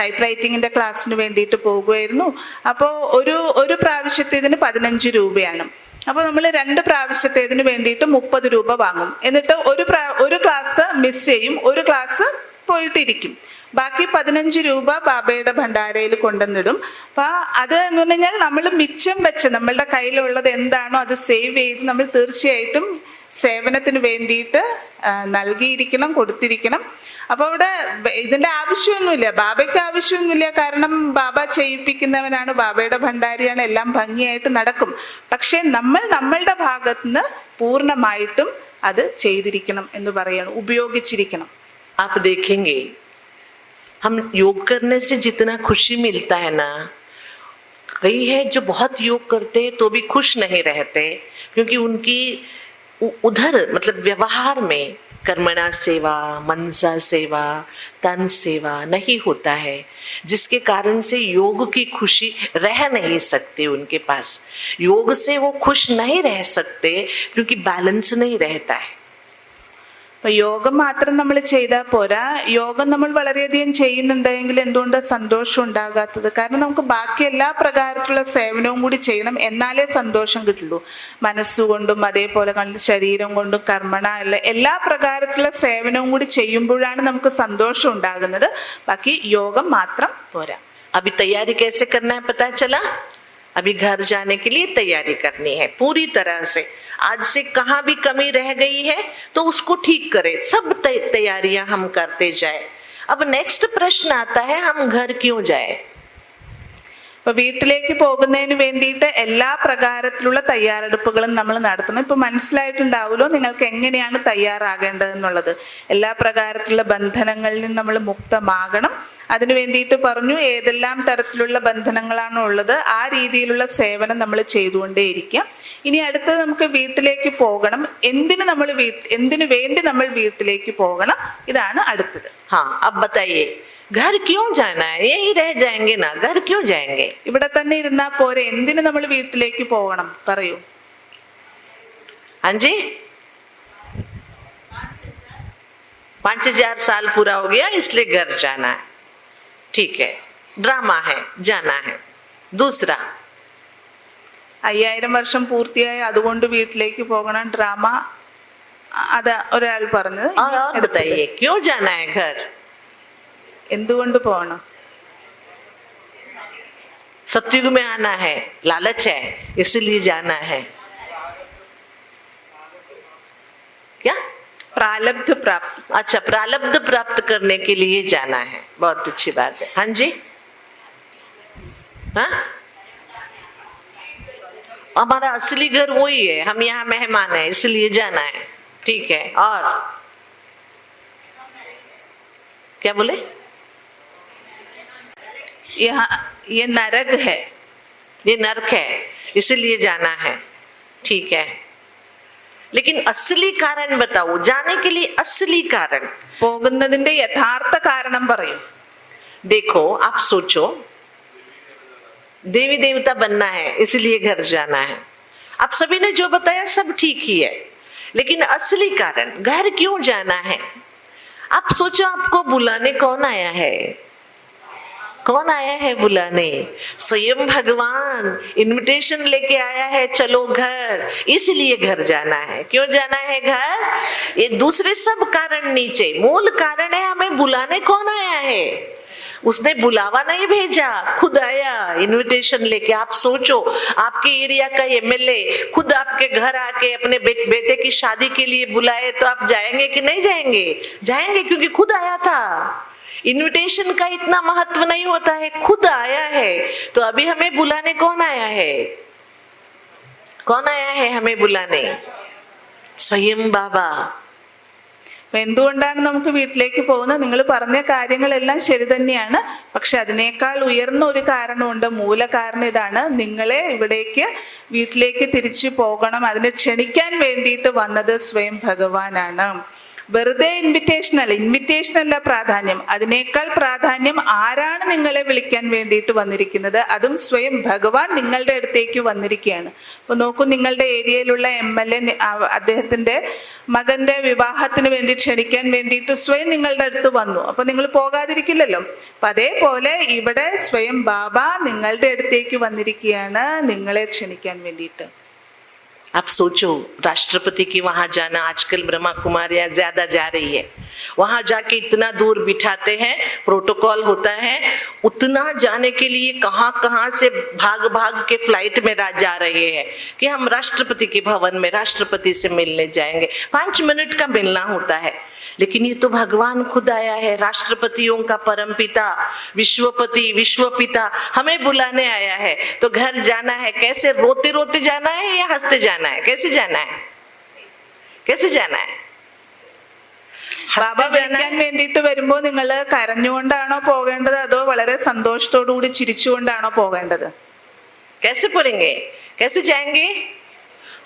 [SPEAKER 3] ടൈപ്പ് റൈറ്റിങ്ങിന്റെ ക്ലാസ്സിന് വേണ്ടിയിട്ട് പോകുമായിരുന്നു. അപ്പോൾ ഒരു പ്രാവശ്യത്തേതിന് 15 രൂപയാണ്. അപ്പോൾ നമ്മൾ 2 പ്രാവശ്യത്തേതിന് വേണ്ടിയിട്ട് 30 രൂപ വാങ്ങും. എന്നിട്ട് ഒരു ക്ലാസ് മിസ് ചെയ്യും, ഒരു ക്ലാസ് പോയിട്ടിരിക്കും. ബാക്കി 15 രൂപ ബാബയുടെ ഭണ്ഡാരയിൽ കൊണ്ടുവന്നിടും. അപ്പൊ അത് എന്ന് പറഞ്ഞു കഴിഞ്ഞാൽ നമ്മൾ മിച്ചം വെച്ച് നമ്മളുടെ കയ്യിലുള്ളത് എന്താണോ അത് സേവ് ചെയ്ത് നമ്മൾ തീർച്ചയായിട്ടും സേവനത്തിന് വേണ്ടിയിട്ട് നൽകിയിരിക്കണം, കൊടുത്തിരിക്കണം. അപ്പൊ അവിടെ ഇതിന്റെ ആവശ്യമൊന്നുമില്ല, ബാബയ്ക്ക് ആവശ്യമൊന്നുമില്ല. കാരണം ബാബ ചെയ്യിപ്പിക്കുന്നവനാണ്, ബാബയുടെ ഭണ്ഡാരിയാണ്, എല്ലാം ഭംഗിയായിട്ട് നടക്കും. പക്ഷെ നമ്മൾ നമ്മളുടെ ഭാഗത്തുനിന്ന് പൂർണ്ണമായിട്ടും അത് ചെയ്തിരിക്കണം എന്ന് പറയണം, ഉപയോഗിച്ചിരിക്കണം.
[SPEAKER 2] आप देखेंगे हम योग करने से जितना खुशी मिलता है ना, कई है जो बहुत योग करते हैं तो भी खुश नहीं रहते, क्योंकि उनकी उधर मतलब व्यवहार में कर्मणा सेवा, मनसा सेवा, तन सेवा नहीं होता है, जिसके कारण से योग की खुशी रह नहीं सकती उनके पास। योग से वो खुश नहीं रह सकते क्योंकि बैलेंस नहीं रहता है।
[SPEAKER 3] അപ്പൊ യോഗം മാത്രം നമ്മൾ ചെയ്താൽ പോരാ, യോഗം നമ്മൾ വളരെയധികം ചെയ്യുന്നുണ്ടെങ്കിൽ എന്തുകൊണ്ട് സന്തോഷം ഉണ്ടാകാത്തത്? കാരണം നമുക്ക് ബാക്കി എല്ലാ പ്രകാരത്തിലുള്ള സേവനവും കൂടി ചെയ്യണം, എന്നാലേ സന്തോഷം കിട്ടുള്ളൂ. മനസ്സുകൊണ്ടും അതേപോലെ ശരീരം കൊണ്ടും കർമ്മണ എല്ലാ പ്രകാരത്തിലുള്ള സേവനവും കൂടി ചെയ്യുമ്പോഴാണ് നമുക്ക് സന്തോഷം ഉണ്ടാകുന്നത്. ബാക്കി യോഗം മാത്രം പോരാ.
[SPEAKER 2] अभी तैयारी कैसे करना है पता चला? अभी घर जाने के लिए तैयारी करनी है पूरी तरह से। आज से कहाँ भी कमी रह गई है तो उसको ठीक करें, सब तैयारियां हम करते जाए। अब नेक्स्ट प्रश्न आता है, हम घर क्यों जाए?
[SPEAKER 3] അപ്പൊ വീട്ടിലേക്ക് പോകുന്നതിന് വേണ്ടിയിട്ട് എല്ലാ പ്രകാരത്തിലുള്ള തയ്യാറെടുപ്പുകളും നമ്മൾ നടത്തണം. ഇപ്പൊ മനസ്സിലായിട്ടുണ്ടാവുമല്ലോ നിങ്ങൾക്ക് എങ്ങനെയാണ് തയ്യാറാകേണ്ടതെന്നുള്ളത്. എല്ലാ പ്രകാരത്തിലുള്ള ബന്ധനങ്ങളിൽ നിന്ന് നമ്മൾ മുക്തമാകണം. അതിനു വേണ്ടിയിട്ട് പറഞ്ഞു ഏതെല്ലാം തരത്തിലുള്ള ബന്ധനങ്ങളാണ് ഉള്ളത്, ആ രീതിയിലുള്ള സേവനം നമ്മൾ ചെയ്തുകൊണ്ടേയിരിക്കുക. ഇനി അടുത്തത് നമുക്ക് വീട്ടിലേക്ക് പോകണം. എന്തിനു വേണ്ടി നമ്മൾ വീട്ടിലേക്ക് പോകണം, ഇതാണ് അടുത്തത്.
[SPEAKER 2] हाँ, अब बताइए घर क्यों जाना है? यही रह जाएंगे ना, घर क्यों जाएंगे?
[SPEAKER 3] ഇവിടെ തന്നെ ഇരുന്നാ പോരെ, എന്തിനു നമ്മൾ വീട്ടിലേക്ക് പോകണം പറയൂ.
[SPEAKER 2] हाँ जी, 5000 साल पूरा हो गया इसलिए घर जाना है, ठीक है, ड्रामा है, जाना है। दूसरा,
[SPEAKER 3] 5000 വർഷം പൂർത്തിയായി അതുകൊണ്ട് വീട്ടിലേക്ക് പോകണം, ഡ്രാമ. അത് ഒരാൾ പറഞ്ഞത്.
[SPEAKER 2] और बताइए क्यों जाना है घर?
[SPEAKER 3] എന്തുകൊണ്ട് പോകണം?
[SPEAKER 2] सतयुग में आना है, लालच है इसलिए जाना है। क्या?
[SPEAKER 3] പ്രാലബ്ധ പ്രാപ്തി.
[SPEAKER 2] अच्छा, प्रारब्ध प्राप्त करने के लिए जाना है, बहुत अच्छी बात है। हाँ जी, हाँ, हमारा असली घर वही है, हम यहाँ मेहमान है इसलिए जाना है, ठीक है। और क्या बोले?
[SPEAKER 3] ये नरक है,
[SPEAKER 2] ये नरक है इसलिए जाना है, ठीक है। लेकिन असली कारण बताओ, जाने के लिए असली कारण।
[SPEAKER 3] പോകുന്നതിന്റെ യഥാർത്ഥ കാരണം പറയും.
[SPEAKER 2] देखो, आप सोचो, देवी देवता बनना है इसलिए घर जाना है। आप सभी ने जो बताया सब ठीक ही है, लेकिन असली कारण घर क्यों जाना है? आप सोचो, आपको बुलाने कौन आया है? कौन आया है बुलाने? स्वयं भगवान इनविटेशन लेके आया है, चलो घर, इसलिए घर जाना है। क्यों जाना है घर? ये दूसरे सब कारण नीचे, मूल कारण है हमें बुलाने कौन आया है। उसने बुलावा नहीं भेजा, खुद आया इनविटेशन लेके। आप सोचो, आपके एरिया का एमएलए खुद आपके घर आके अपने बेटे की शादी के लिए बुलाए तो आप जाएंगे कि नहीं जाएंगे? जाएंगे, क्योंकि खुद आया था। इनविटेशन का इतना महत्व नहीं होता है, खुद आया है। तो अभी हमें बुलाने कौन आया है? कौन आया है हमें बुलाने? स्वयं बाबा।
[SPEAKER 3] എന്തുകൊണ്ടാണ് നമുക്ക് വീട്ടിലേക്ക് പോകുന്നത്? നിങ്ങൾ പറഞ്ഞ കാര്യങ്ങളെല്ലാം ശരി തന്നെയാണ്. പക്ഷെ അതിനേക്കാൾ ഉയർന്ന ഒരു കാരണമുണ്ട്. മൂല കാരണം ഇതാണ്: നിങ്ങളെ ഇവിടേക്ക് വീട്ടിലേക്ക് തിരിച്ചു പോകണം, അതിനെ ക്ഷണിക്കാൻ വേണ്ടിയിട്ട് വന്നത് സ്വയം ഭഗവാനാണ്. വെറുതെ ഇൻവിറ്റേഷൻ അല്ല പ്രാധാന്യം. അതിനേക്കാൾ പ്രാധാന്യം ആരാണ് നിങ്ങളെ വിളിക്കാൻ വേണ്ടിയിട്ട് വന്നിരിക്കുന്നത്? അതും സ്വയം ഭഗവാൻ നിങ്ങളുടെ അടുത്തേക്ക് വന്നിരിക്കുകയാണ്. അപ്പൊ നോക്കൂ, നിങ്ങളുടെ ഏരിയയിലുള്ള MLA അദ്ദേഹത്തിന്റെ മകന്റെ വിവാഹത്തിന് വേണ്ടി ക്ഷണിക്കാൻ വേണ്ടിയിട്ട് സ്വയം നിങ്ങളുടെ അടുത്ത് വന്നു. അപ്പൊ നിങ്ങൾ പോകാതിരിക്കില്ലല്ലോ. അപ്പൊ അതേപോലെ ഇവിടെ സ്വയം ബാബ നിങ്ങളുടെ അടുത്തേക്ക് വന്നിരിക്കുകയാണ് നിങ്ങളെ ക്ഷണിക്കാൻ വേണ്ടിയിട്ട്.
[SPEAKER 2] आप सोचो, राष्ट्रपति की वहां जाना, आजकल ब्रह्मा कुमारियां ज्यादा जा रही है, वहां जाके इतना दूर बिठाते हैं, प्रोटोकॉल होता है, उतना जाने के लिए कहां कहां से भाग भाग के फ्लाइट में जा रहे हैं कि हम राष्ट्रपति के भवन में राष्ट्रपति से मिलने जाएंगे। 5 मिनट का मिलना होता है, लेकिन ये तो भगवान खुद आया है, राष्ट्रपतियों का परमपिता, विश्वपति, विश्वपिता हमें बुलाने आया है। तो घर जाना है, कैसे? रोते रोते जाना है या हंसते जाना है? कैसे जाना है? कैसे जाना है?
[SPEAKER 3] ബാബ വിളിക്കാൻ വേണ്ടിയിട്ട് വരുമ്പോ നിങ്ങൾ കരഞ്ഞുകൊണ്ടാണോ പോകേണ്ടത്, അതോ വളരെ സന്തോഷത്തോടു കൂടി ചിരിച്ചുകൊണ്ടാണോ പോകേണ്ടത്?
[SPEAKER 2] कैसे पढ़ेंगे? कैसे जाएंगे?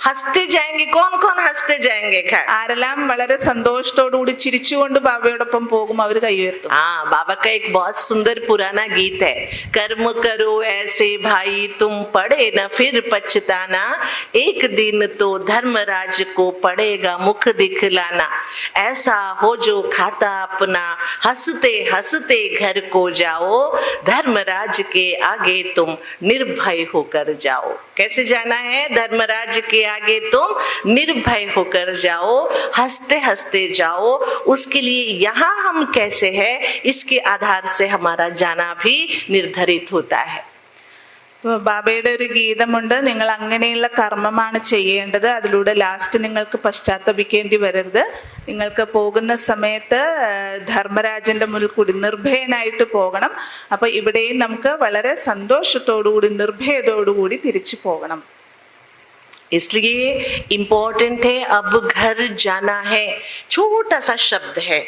[SPEAKER 2] हंसते जाएंगे। कौन कौन हंसते जाएंगे?
[SPEAKER 3] ആരെല്ലാം വളരെ സന്തോഷത്തോടു കൂടി ചിരിച്ചുകൊണ്ട് ബാബയോടൊപ്പം പോകും? അവർ കൈ ഉയർത്തും.
[SPEAKER 2] हाँ, बाबा का एक बहुत सुंदर पुराना गीत है, कर्म करो ऐसे भाई तुम पड़े न फिर पछताना, एक दिन तो धर्मराज को पड़ेगा मुख दिखलाना, ऐसा हो जो खाता अपना हंसते हंसते घर को जाओ, धर्मराज के आगे तुम निर्भय होकर जाओ। कैसे जाना है? धर्मराज के आगे तुम निर्भय होकर जाओ, हंसते हंसते जाओ। उसके लिए यहाँ हम कैसे हैं, इसके आधार से हमारा जाना भी निर्धारित होता है।
[SPEAKER 3] ബാബയുടെ ഒരു ഗീതമുണ്ട്, നിങ്ങൾ അങ്ങനെയുള്ള കർമ്മമാണ് ചെയ്യേണ്ടത്, അതിലൂടെ ലാസ്റ്റ് നിങ്ങൾക്ക് പശ്ചാത്തപിക്കേണ്ടി വരരുത്. നിങ്ങൾക്ക് പോകുന്ന സമയത്ത് ധർമ്മരാജന്റെ മുന്നിൽ കൂടി നിർഭയനായിട്ട് പോകണം. അപ്പൊ ഇവിടെയും നമുക്ക് വളരെ സന്തോഷത്തോടുകൂടി നിർഭയതോടുകൂടി തിരിച്ചു പോകണം.
[SPEAKER 2] इसलिए इम्पोर्टेंट है, अब घर जाना है। छोटा सा शब्द है,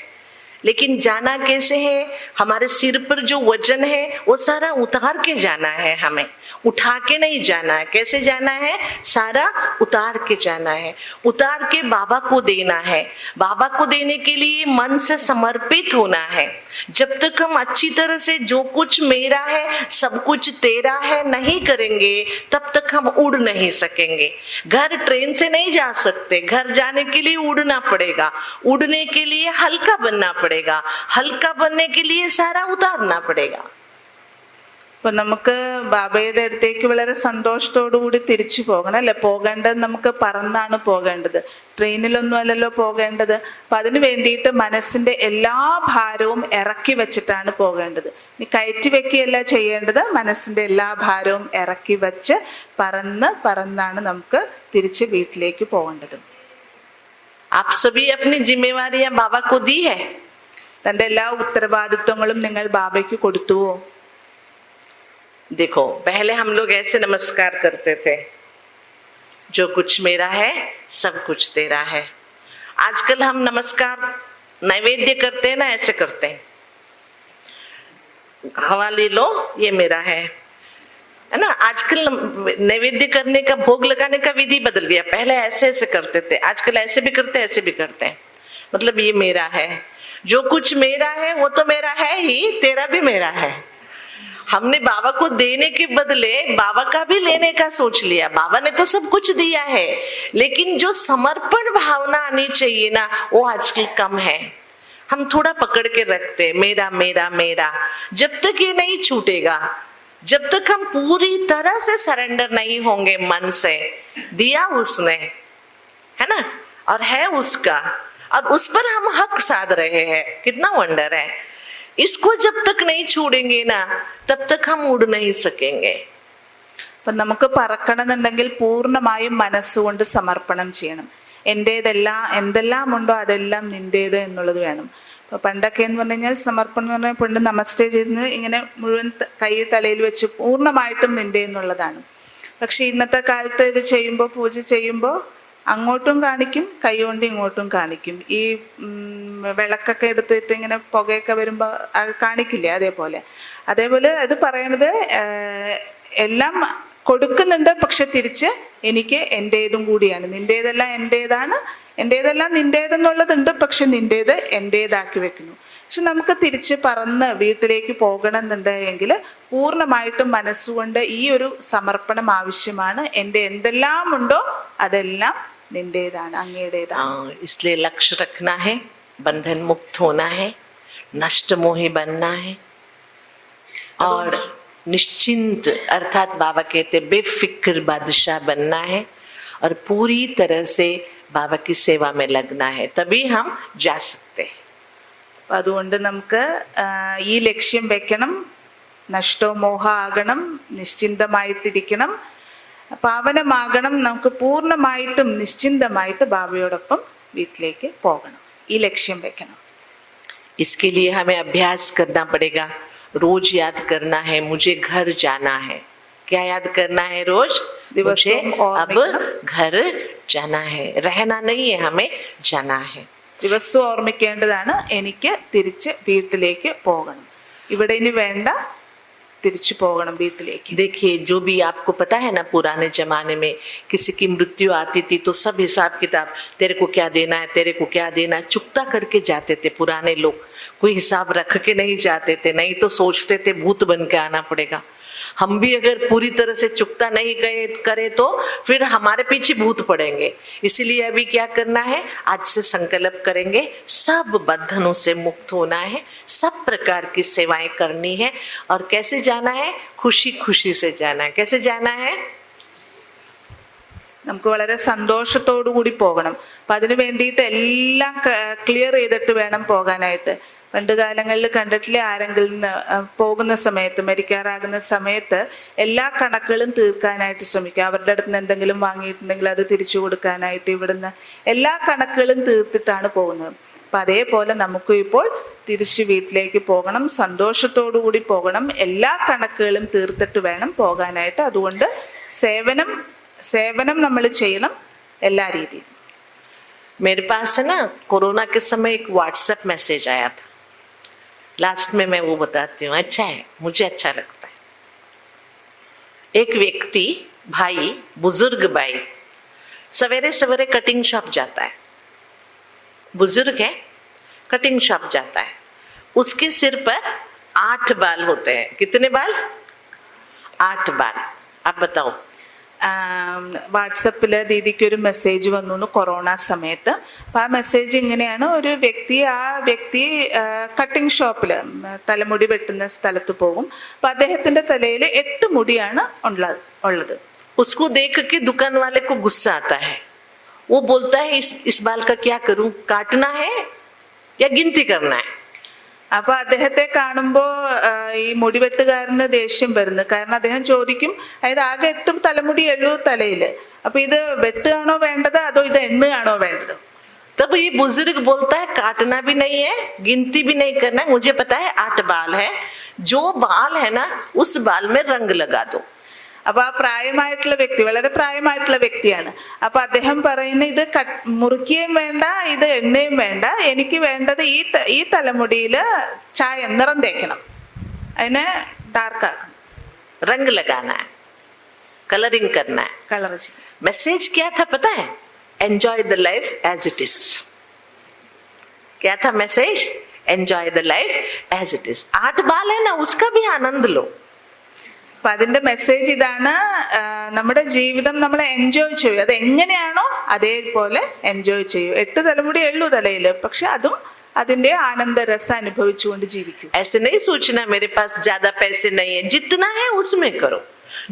[SPEAKER 2] लेकिन जाना कैसे है? हमारे सिर पर जो वजन है वो सारा उतार के जाना है, हमें उठा के नहीं जाना है। कैसे जाना है? सारा उतार के जाना है, उतार के बाबा को देना है। बाबा को देने के लिए मन से समर्पित होना है। जब तक हम अच्छी तरह से जो कुछ मेरा है सब कुछ तेरा है नहीं करेंगे, तब तक हम उड़ नहीं सकेंगे। घर ट्रेन से नहीं जा सकते, घर जाने के लिए उड़ना पड़ेगा, उड़ने के लिए हल्का बनना पड़ेगा, हल्का बनने के लिए सारा उतारना पड़ेगा।
[SPEAKER 3] അപ്പൊ നമുക്ക് ബാബയുടെ അടുത്തേക്ക് വളരെ സന്തോഷത്തോടു കൂടി തിരിച്ചു പോകണം അല്ലെ? പോകേണ്ടത് നമുക്ക് പറന്നാണ് പോകേണ്ടത്, ട്രെയിനിലൊന്നും അല്ലല്ലോ പോകേണ്ടത്. അപ്പൊ അതിന് വേണ്ടിയിട്ട് മനസ്സിന്റെ എല്ലാ ഭാരവും ഇറക്കി വെച്ചിട്ടാണ് പോകേണ്ടത്. ഇനി കയറ്റി വെക്കുകയല്ല ചെയ്യേണ്ടത്, മനസ്സിന്റെ എല്ലാ ഭാരവും ഇറക്കി വെച്ച് പറന്നാണ് നമുക്ക് തിരിച്ച് വീട്ടിലേക്ക് പോകേണ്ടത്.
[SPEAKER 2] आप सभी अपनी जिम्मेवारियां बाबा को दी है?
[SPEAKER 3] തന്റെ എല്ലാ ഉത്തരവാദിത്വങ്ങളും നിങ്ങൾ ബാബയ്ക്ക് കൊടുത്തുവോ?
[SPEAKER 2] देखो, पहले हम लोग ऐसे नमस्कार करते थे, जो कुछ मेरा है सब कुछ तेरा है। आजकल हम नमस्कार नैवेद्य करते हैं ना, ऐसे करते हैं, हवा ले लो ये मेरा है ना। आजकल नैवेद्य करने का, भोग लगाने का विधि बदल गया। पहले ऐसे ऐसे करते थे, आजकल ऐसे भी करते हैं, ऐसे भी करते हैं। मतलब ये मेरा है, जो कुछ मेरा है वो तो मेरा है ही, तेरा भी मेरा है। हमने बाबा को देने के बदले बाबा का भी लेने का सोच लिया। बाबा ने तो सब कुछ दिया है, लेकिन जो समर्पण भावना आनी चाहिए ना, वो आजकल कम है। हम थोड़ा पकड़ के रखते, मेरा मेरा मेरा। जब तक ये नहीं छूटेगा, जब तक हम पूरी तरह से सरेंडर नहीं होंगे मन से, दिया उसने है ना, और है उसका, और उस पर हम हक साध रहे हैं। कितना वंडर है। इसको जब तक नहीं छोड़ेंगे ना, तब तक हम उड़ नहीं सकेंगे।
[SPEAKER 3] അപ്പൊ നമുക്ക് പറക്കണമെന്നുണ്ടെങ്കിൽ പൂർണ്ണമായും മനസ്സുകൊണ്ട് സമർപ്പണം ചെയ്യണം. എന്റേതെല്ലാം എന്തെല്ലാം ഉണ്ടോ അതെല്ലാം നിന്റേത് എന്നുള്ളത് വേണം. അപ്പോൾ പണ്ടൊക്കെ എന്ന് പറഞ്ഞു കഴിഞ്ഞാൽ സമർപ്പണം എന്ന് പറഞ്ഞാൽ പണ്ട് നമസ്തേ ചെയ്യുന്നത് ഇങ്ങനെ മുഴുവൻ കൈ തലയിൽ വെച്ച് പൂർണ്ണമായിട്ടും നിന്റെ എന്നുള്ളതാണ്. പക്ഷെ ഇന്നത്തെ കാലത്ത് ഇത് ചെയ്യുമ്പോൾ, പൂജ ചെയ്യുമ്പോൾ അങ്ങോട്ടും കാണിക്കും, കൈ കൊണ്ട് ഇങ്ങോട്ടും കാണിക്കും. ഈ വിളക്കൊക്കെ എടുത്തിട്ട് ഇങ്ങനെ പുകയൊക്കെ വരുമ്പോൾ കാണിക്കില്ലേ, അതേപോലെ അത് പറയണത് എല്ലാം കൊടുക്കുന്നുണ്ട്, പക്ഷെ തിരിച്ച് എനിക്ക് എൻ്റേതും കൂടിയാണ്. നിൻ്റേതെല്ലാം എൻ്റേതാണ്, എൻ്റേതെല്ലാം നിൻ്റേതെന്നുള്ളതുണ്ട്, പക്ഷെ നിൻ്റേത് എൻ്റേതാക്കി വെക്കുന്നു. പക്ഷെ നമുക്ക് തിരിച്ച് പറന്ന് വീട്ടിലേക്ക് പോകണം എന്നുണ്ടെങ്കിൽ പൂർണ്ണമായിട്ടും മനസ്സുകൊണ്ട് ഈ ഒരു സമർപ്പണം ആവശ്യമാണ്. എൻ്റെ എന്തെല്ലാം ഉണ്ടോ അതെല്ലാം നിൻ്റേതാണ്, അങ്ങയുടേതാണ്.
[SPEAKER 2] इसलिए लक्ष्य रखना है, बंधन मुक्त होना है, नष्ट मोही बनना है और निश्चिंत अर्थात बाबा कहते बेफिक्र बादशाह बनना है और पूरी तरह से बाबा की सेवा में लगना है, तभी हम जा सकते हैं.
[SPEAKER 3] അതുകൊണ്ട് നമുക്ക് ഈ ലക്ഷ്യം വെക്കണം. നഷ്ടോ മോഹ ആകണം, നിശ്ചിന്തമായിട്ടിരിക്കണം, പാവനമാകണം. നമുക്ക് പൂർണ്ണമായിട്ടും നിശ്ചിന്തമായിട്ട് ബാബയോടൊപ്പം വീട്ടിലേക്ക് പോകണം. ഈ ലക്ഷ്യം വെക്കണം.
[SPEAKER 2] इसके लिए हमें अभ्यास करना पड़ेगा. रोज याद करना है, मुझे घर जाना है. क्या याद करना है रोज? मुझे अब घर जाना है, रहना नहीं है, हमें जाना है.
[SPEAKER 3] ദിവസവും ഓർമ്മിക്കേണ്ടതാണ്, എനിക്ക് തിരിച്ച് വീട്ടിലേക്ക് പോകണം. ഇവിടെ ഇനി വേണ്ട, തിരിച്ചു പോകണം വീട്ടിലേക്ക്.
[SPEAKER 2] देखिए, जो भी आपको पता है ना, पुराने जमाने में किसी की मृत्यु आती थी तो सब हिसाब किताब, तेरे को क्या देना है, तेरे को क्या देना है, चुकता करके जाते थे पुराने लोग. कोई हिसाब रख के नहीं जाते थे, नहीं तो सोचते थे भूत बन के आना पड़ेगा. हम भी अगर पूरी तरह से चुकता नहीं करे तो फिर हमारे पीछे भूत पड़ेंगे. इसीलिए अभी क्या करना है, आज से संकल्प करेंगे, सब बंधनों से मुक्त होना है, सब प्रकार की सेवाएं करनी है. और कैसे जाना है? खुशी खुशी से जाना है. कैसे जाना है?
[SPEAKER 3] നമുക്ക് വളരെ സന്തോഷത്തോടു കൂടി പോകണം. അപ്പം അതിനു വേണ്ടിയിട്ട് എല്ലാം ക്ലിയർ ചെയ്തിട്ട് വേണം പോകാനായിട്ട്. പണ്ട് കാലങ്ങളിൽ കണ്ടിട്ടില്ലേ, ആരെങ്കിലും പോകുന്ന സമയത്ത്, മരിക്കാറാകുന്ന സമയത്ത് എല്ലാ കണക്കുകളും തീർക്കാനായിട്ട് ശ്രമിക്കുക. അവരുടെ അടുത്ത് നിന്ന് എന്തെങ്കിലും വാങ്ങിയിട്ടുണ്ടെങ്കിൽ അത് തിരിച്ചു കൊടുക്കാനായിട്ട് ഇവിടുന്ന് എല്ലാ കണക്കുകളും തീർത്തിട്ടാണ് പോകുന്നത്. അപ്പം അതേപോലെ നമുക്കും ഇപ്പോൾ തിരിച്ച് വീട്ടിലേക്ക് പോകണം, സന്തോഷത്തോടു കൂടി പോകണം, എല്ലാ കണക്കുകളും തീർത്തിട്ട് വേണം പോകാനായിട്ട്. അതുകൊണ്ട് സേവനം നമ്മൾ ചെയ്യണം എല്ലാ രീതിയിലും.
[SPEAKER 2] मेरे पास है ना, कोरोना के समय एक व्हाट्सएप मैसेज आया था. लास्ट में मैं वो बताती हूँ, अच्छा है, मुझे अच्छा लगता है. एक व्यक्ति, भाई, बुजुर्ग भाई, सवेरे सवेरे कटिंग शॉप जाता है. बुजुर्ग है, कटिंग शॉप जाता है. उसके सिर पर 8 बाल होते हैं. कितने बाल? 8 बाल. आप बताओ.
[SPEAKER 3] വാട്സപ്പിൽ ദീദിക്ക് ഒരു മെസ്സേജ് വന്നു കൊറോണ സമയത്ത്. അപ്പം ആ മെസ്സേജ് ഇങ്ങനെയാണ്, ഒരു വ്യക്തി കട്ടിംഗ് ഷോപ്പിൽ തലമുടി വെട്ടുന്ന സ്ഥലത്ത് പോകും. അപ്പം അദ്ദേഹത്തിന്റെ തലയിൽ 8 മുടിയാണ് ഉള്ളത്.
[SPEAKER 2] उसको देख के दुकान वाले को गुस्सा आता है. वो बोलता है इस बाल का क्या करूं, काटना है या गिनती करना है?
[SPEAKER 3] അപ്പൊ അദ്ദേഹത്തെ കാണുമ്പോ ഈ മുടിവെട്ടുകാരന് ദേഷ്യം വരുന്നു. കാരണം അദ്ദേഹം ചോദിക്കും, അതായത് ആകെ 8 തലമുടിയുള്ളൂ തലയില്, അപ്പൊ ഇത് വെട്ടുകയാണോ വേണ്ടത് അതോ ഇത് എണ്ണുകയാണോ വേണ്ടത്?
[SPEAKER 2] तब ये बुजुर्ग बोलता है काटना भी नहीं है, गिनती भी नहीं करना है, मुझे पता है 8 बाल है, जो बाल है ना उस बाल में रंग लगा दो.
[SPEAKER 3] അപ്പൊ ആ പ്രായമായിട്ടുള്ള വ്യക്തി, വളരെ പ്രായമായിട്ടുള്ള വ്യക്തിയാണ്. അപ്പൊ അദ്ദേഹം പറയുന്ന, ഇത് മുറുക്കിയും വേണ്ട, ഇത് എണ്ണയും വേണ്ട, എനിക്ക് വേണ്ടത് ഈ തലമുടിയില് നിറം തേക്കണം, അതിനെ ഡാർക്ക് ആക്കണം,
[SPEAKER 2] रंग लगाना है, कलरिंग करना है.
[SPEAKER 3] കളർ ചെയ്യണം.
[SPEAKER 2] मैसेज क्या था पता है? Enjoy the life as it is. क्या था message? Enjoy the life as it is. 8 बाल है ना, उसका भी आनंद लो.
[SPEAKER 3] അപ്പൊ അതിന്റെ മെസ്സേജ് ഇതാണ്, നമ്മുടെ ജീവിതം നമ്മൾ എൻജോയ് ചെയ്യും. അത് എങ്ങനെയാണോ അതേപോലെ എൻജോയ് ചെയ്യും. 8 തലമുടി ഉള്ളൂ തലയില്, പക്ഷെ അതും അതിന്റെ ആനന്ദരസം അനുഭവിച്ചുകൊണ്ട് ജീവിക്കും.
[SPEAKER 2] ऐसे नहीं सोचना मेरे पास ज्यादा पैसे नहीं है, जितना है उसमें करो,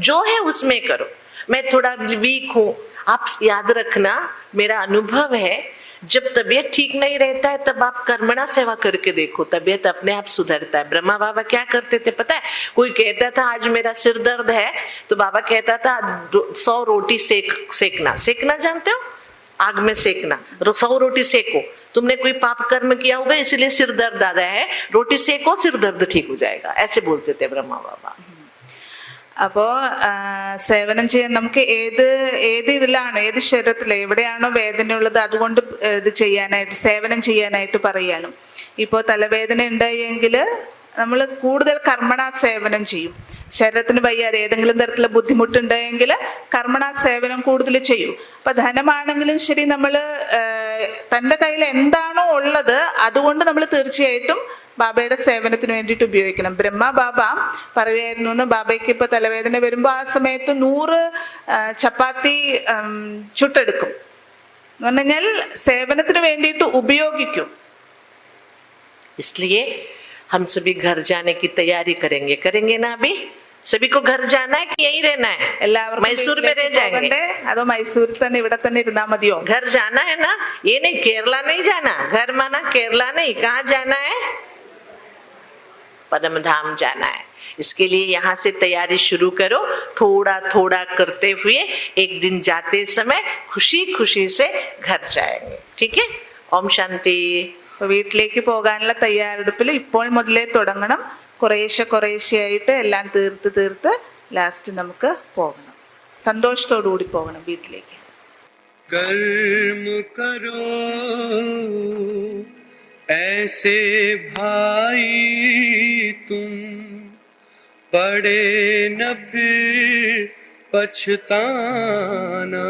[SPEAKER 2] जो है उसमें करो. मैं थोड़ा वीक हूँ, आप याद रखना, मेरा अनुभव है, जब तबीयत ठीक नहीं रहता है तब आप कर्मणा सेवा करके देखो, तबीयत अपने आप सुधरता है. ब्रह्मा बाबा क्या करते थे पता है? कोई कहता था आज मेरा सिर दर्द है, तो बाबा कहता था 100 रोटी सेकना. सेकना जानते हो? आग में सेकना, 100 रोटी सेको, तुमने कोई पाप कर्म किया होगा इसलिए सिर दर्द आ रहा है, रोटी सेको सिर दर्द ठीक हो जाएगा, ऐसे बोलते थे ब्रह्मा बाबा।
[SPEAKER 3] അപ്പോ സേവനം ചെയ്യാൻ നമുക്ക് ഏത് ഇതിലാണോ, ഏത് ശരീരത്തിൽ എവിടെയാണോ വേദന ഉള്ളത് അതുകൊണ്ട് ഇത് ചെയ്യാനായിട്ട്, സേവനം ചെയ്യാനായിട്ട് പറയാണ്. ഇപ്പോൾ തലവേദന ഉണ്ടായെങ്കിൽ നമ്മൾ കൂടുതൽ കർമ്മണ സേവനം ചെയ്യും. ശരീരത്തിന് വയ്യാതെ ഏതെങ്കിലും തരത്തിലുള്ള ബുദ്ധിമുട്ടുണ്ടെങ്കിൽ കർമ്മണ സേവനം കൂടുതൽ ചെയ്യും. അപ്പൊ ധനമാണെങ്കിലും ശരി, നമ്മൾ തൻ്റെ കയ്യിൽ എന്താണോ ഉള്ളത് അതുകൊണ്ട് നമ്മൾ തീർച്ചയായിട്ടും ബാബയുടെ സേവനത്തിന് വേണ്ടിയിട്ട് ഉപയോഗിക്കണം. ബ്രഹ്മ ബാബ പറയുമായിരുന്നു, ബാബയ്ക്ക് ഇപ്പൊ തലവേദന വരുമ്പോൾ ആ സമയത്ത് 100 ചപ്പാത്തി ചുട്ടെടുക്കും എന്ന് പറഞ്ഞു കഴിഞ്ഞാൽ സേവനത്തിന് വേണ്ടിയിട്ട് ഉപയോഗിക്കും.
[SPEAKER 2] इसलिए हम सभी घर जाने की तैयारी करेंगे ना अभी? सभी को घर जाना है कि यहीं रहना है?
[SPEAKER 3] എല്ലാവർക്കും
[SPEAKER 2] मैसूर में रह जाएंगे?
[SPEAKER 3] അതോ മൈസൂരിൽ തന്നെ ഇവിടെ തന്നെ ഇരുന്നാ മതിയോ?
[SPEAKER 2] घर जाना है ना, ये नहीं केरला नहीं जाना, घर माना केरला नहीं, कहाँ जाना है? परम धाम जाना है। इसके लिए यहाँ से तैयारी शुरू करो, थोड़ा थोड़ा करते हुए एक दिन जाते समय खुशी खुशी से घर जाएंगे। ठीक है? ओम शांति।
[SPEAKER 3] അപ്പൊ വീട്ടിലേക്ക് പോകാനുള്ള തയ്യാറെടുപ്പിൽ ഇപ്പോൾ മുതലേ തുടങ്ങണം. കുറേശ്ശെയായിട്ട് എല്ലാം തീർത്ത് ലാസ്റ്റ് നമുക്ക് പോകണം. സന്തോഷത്തോടു കൂടി പോകണം വീട്ടിലേക്ക്.
[SPEAKER 4] कर्म करो ऐसे भाई तुम, पड़े न फिर पछताना।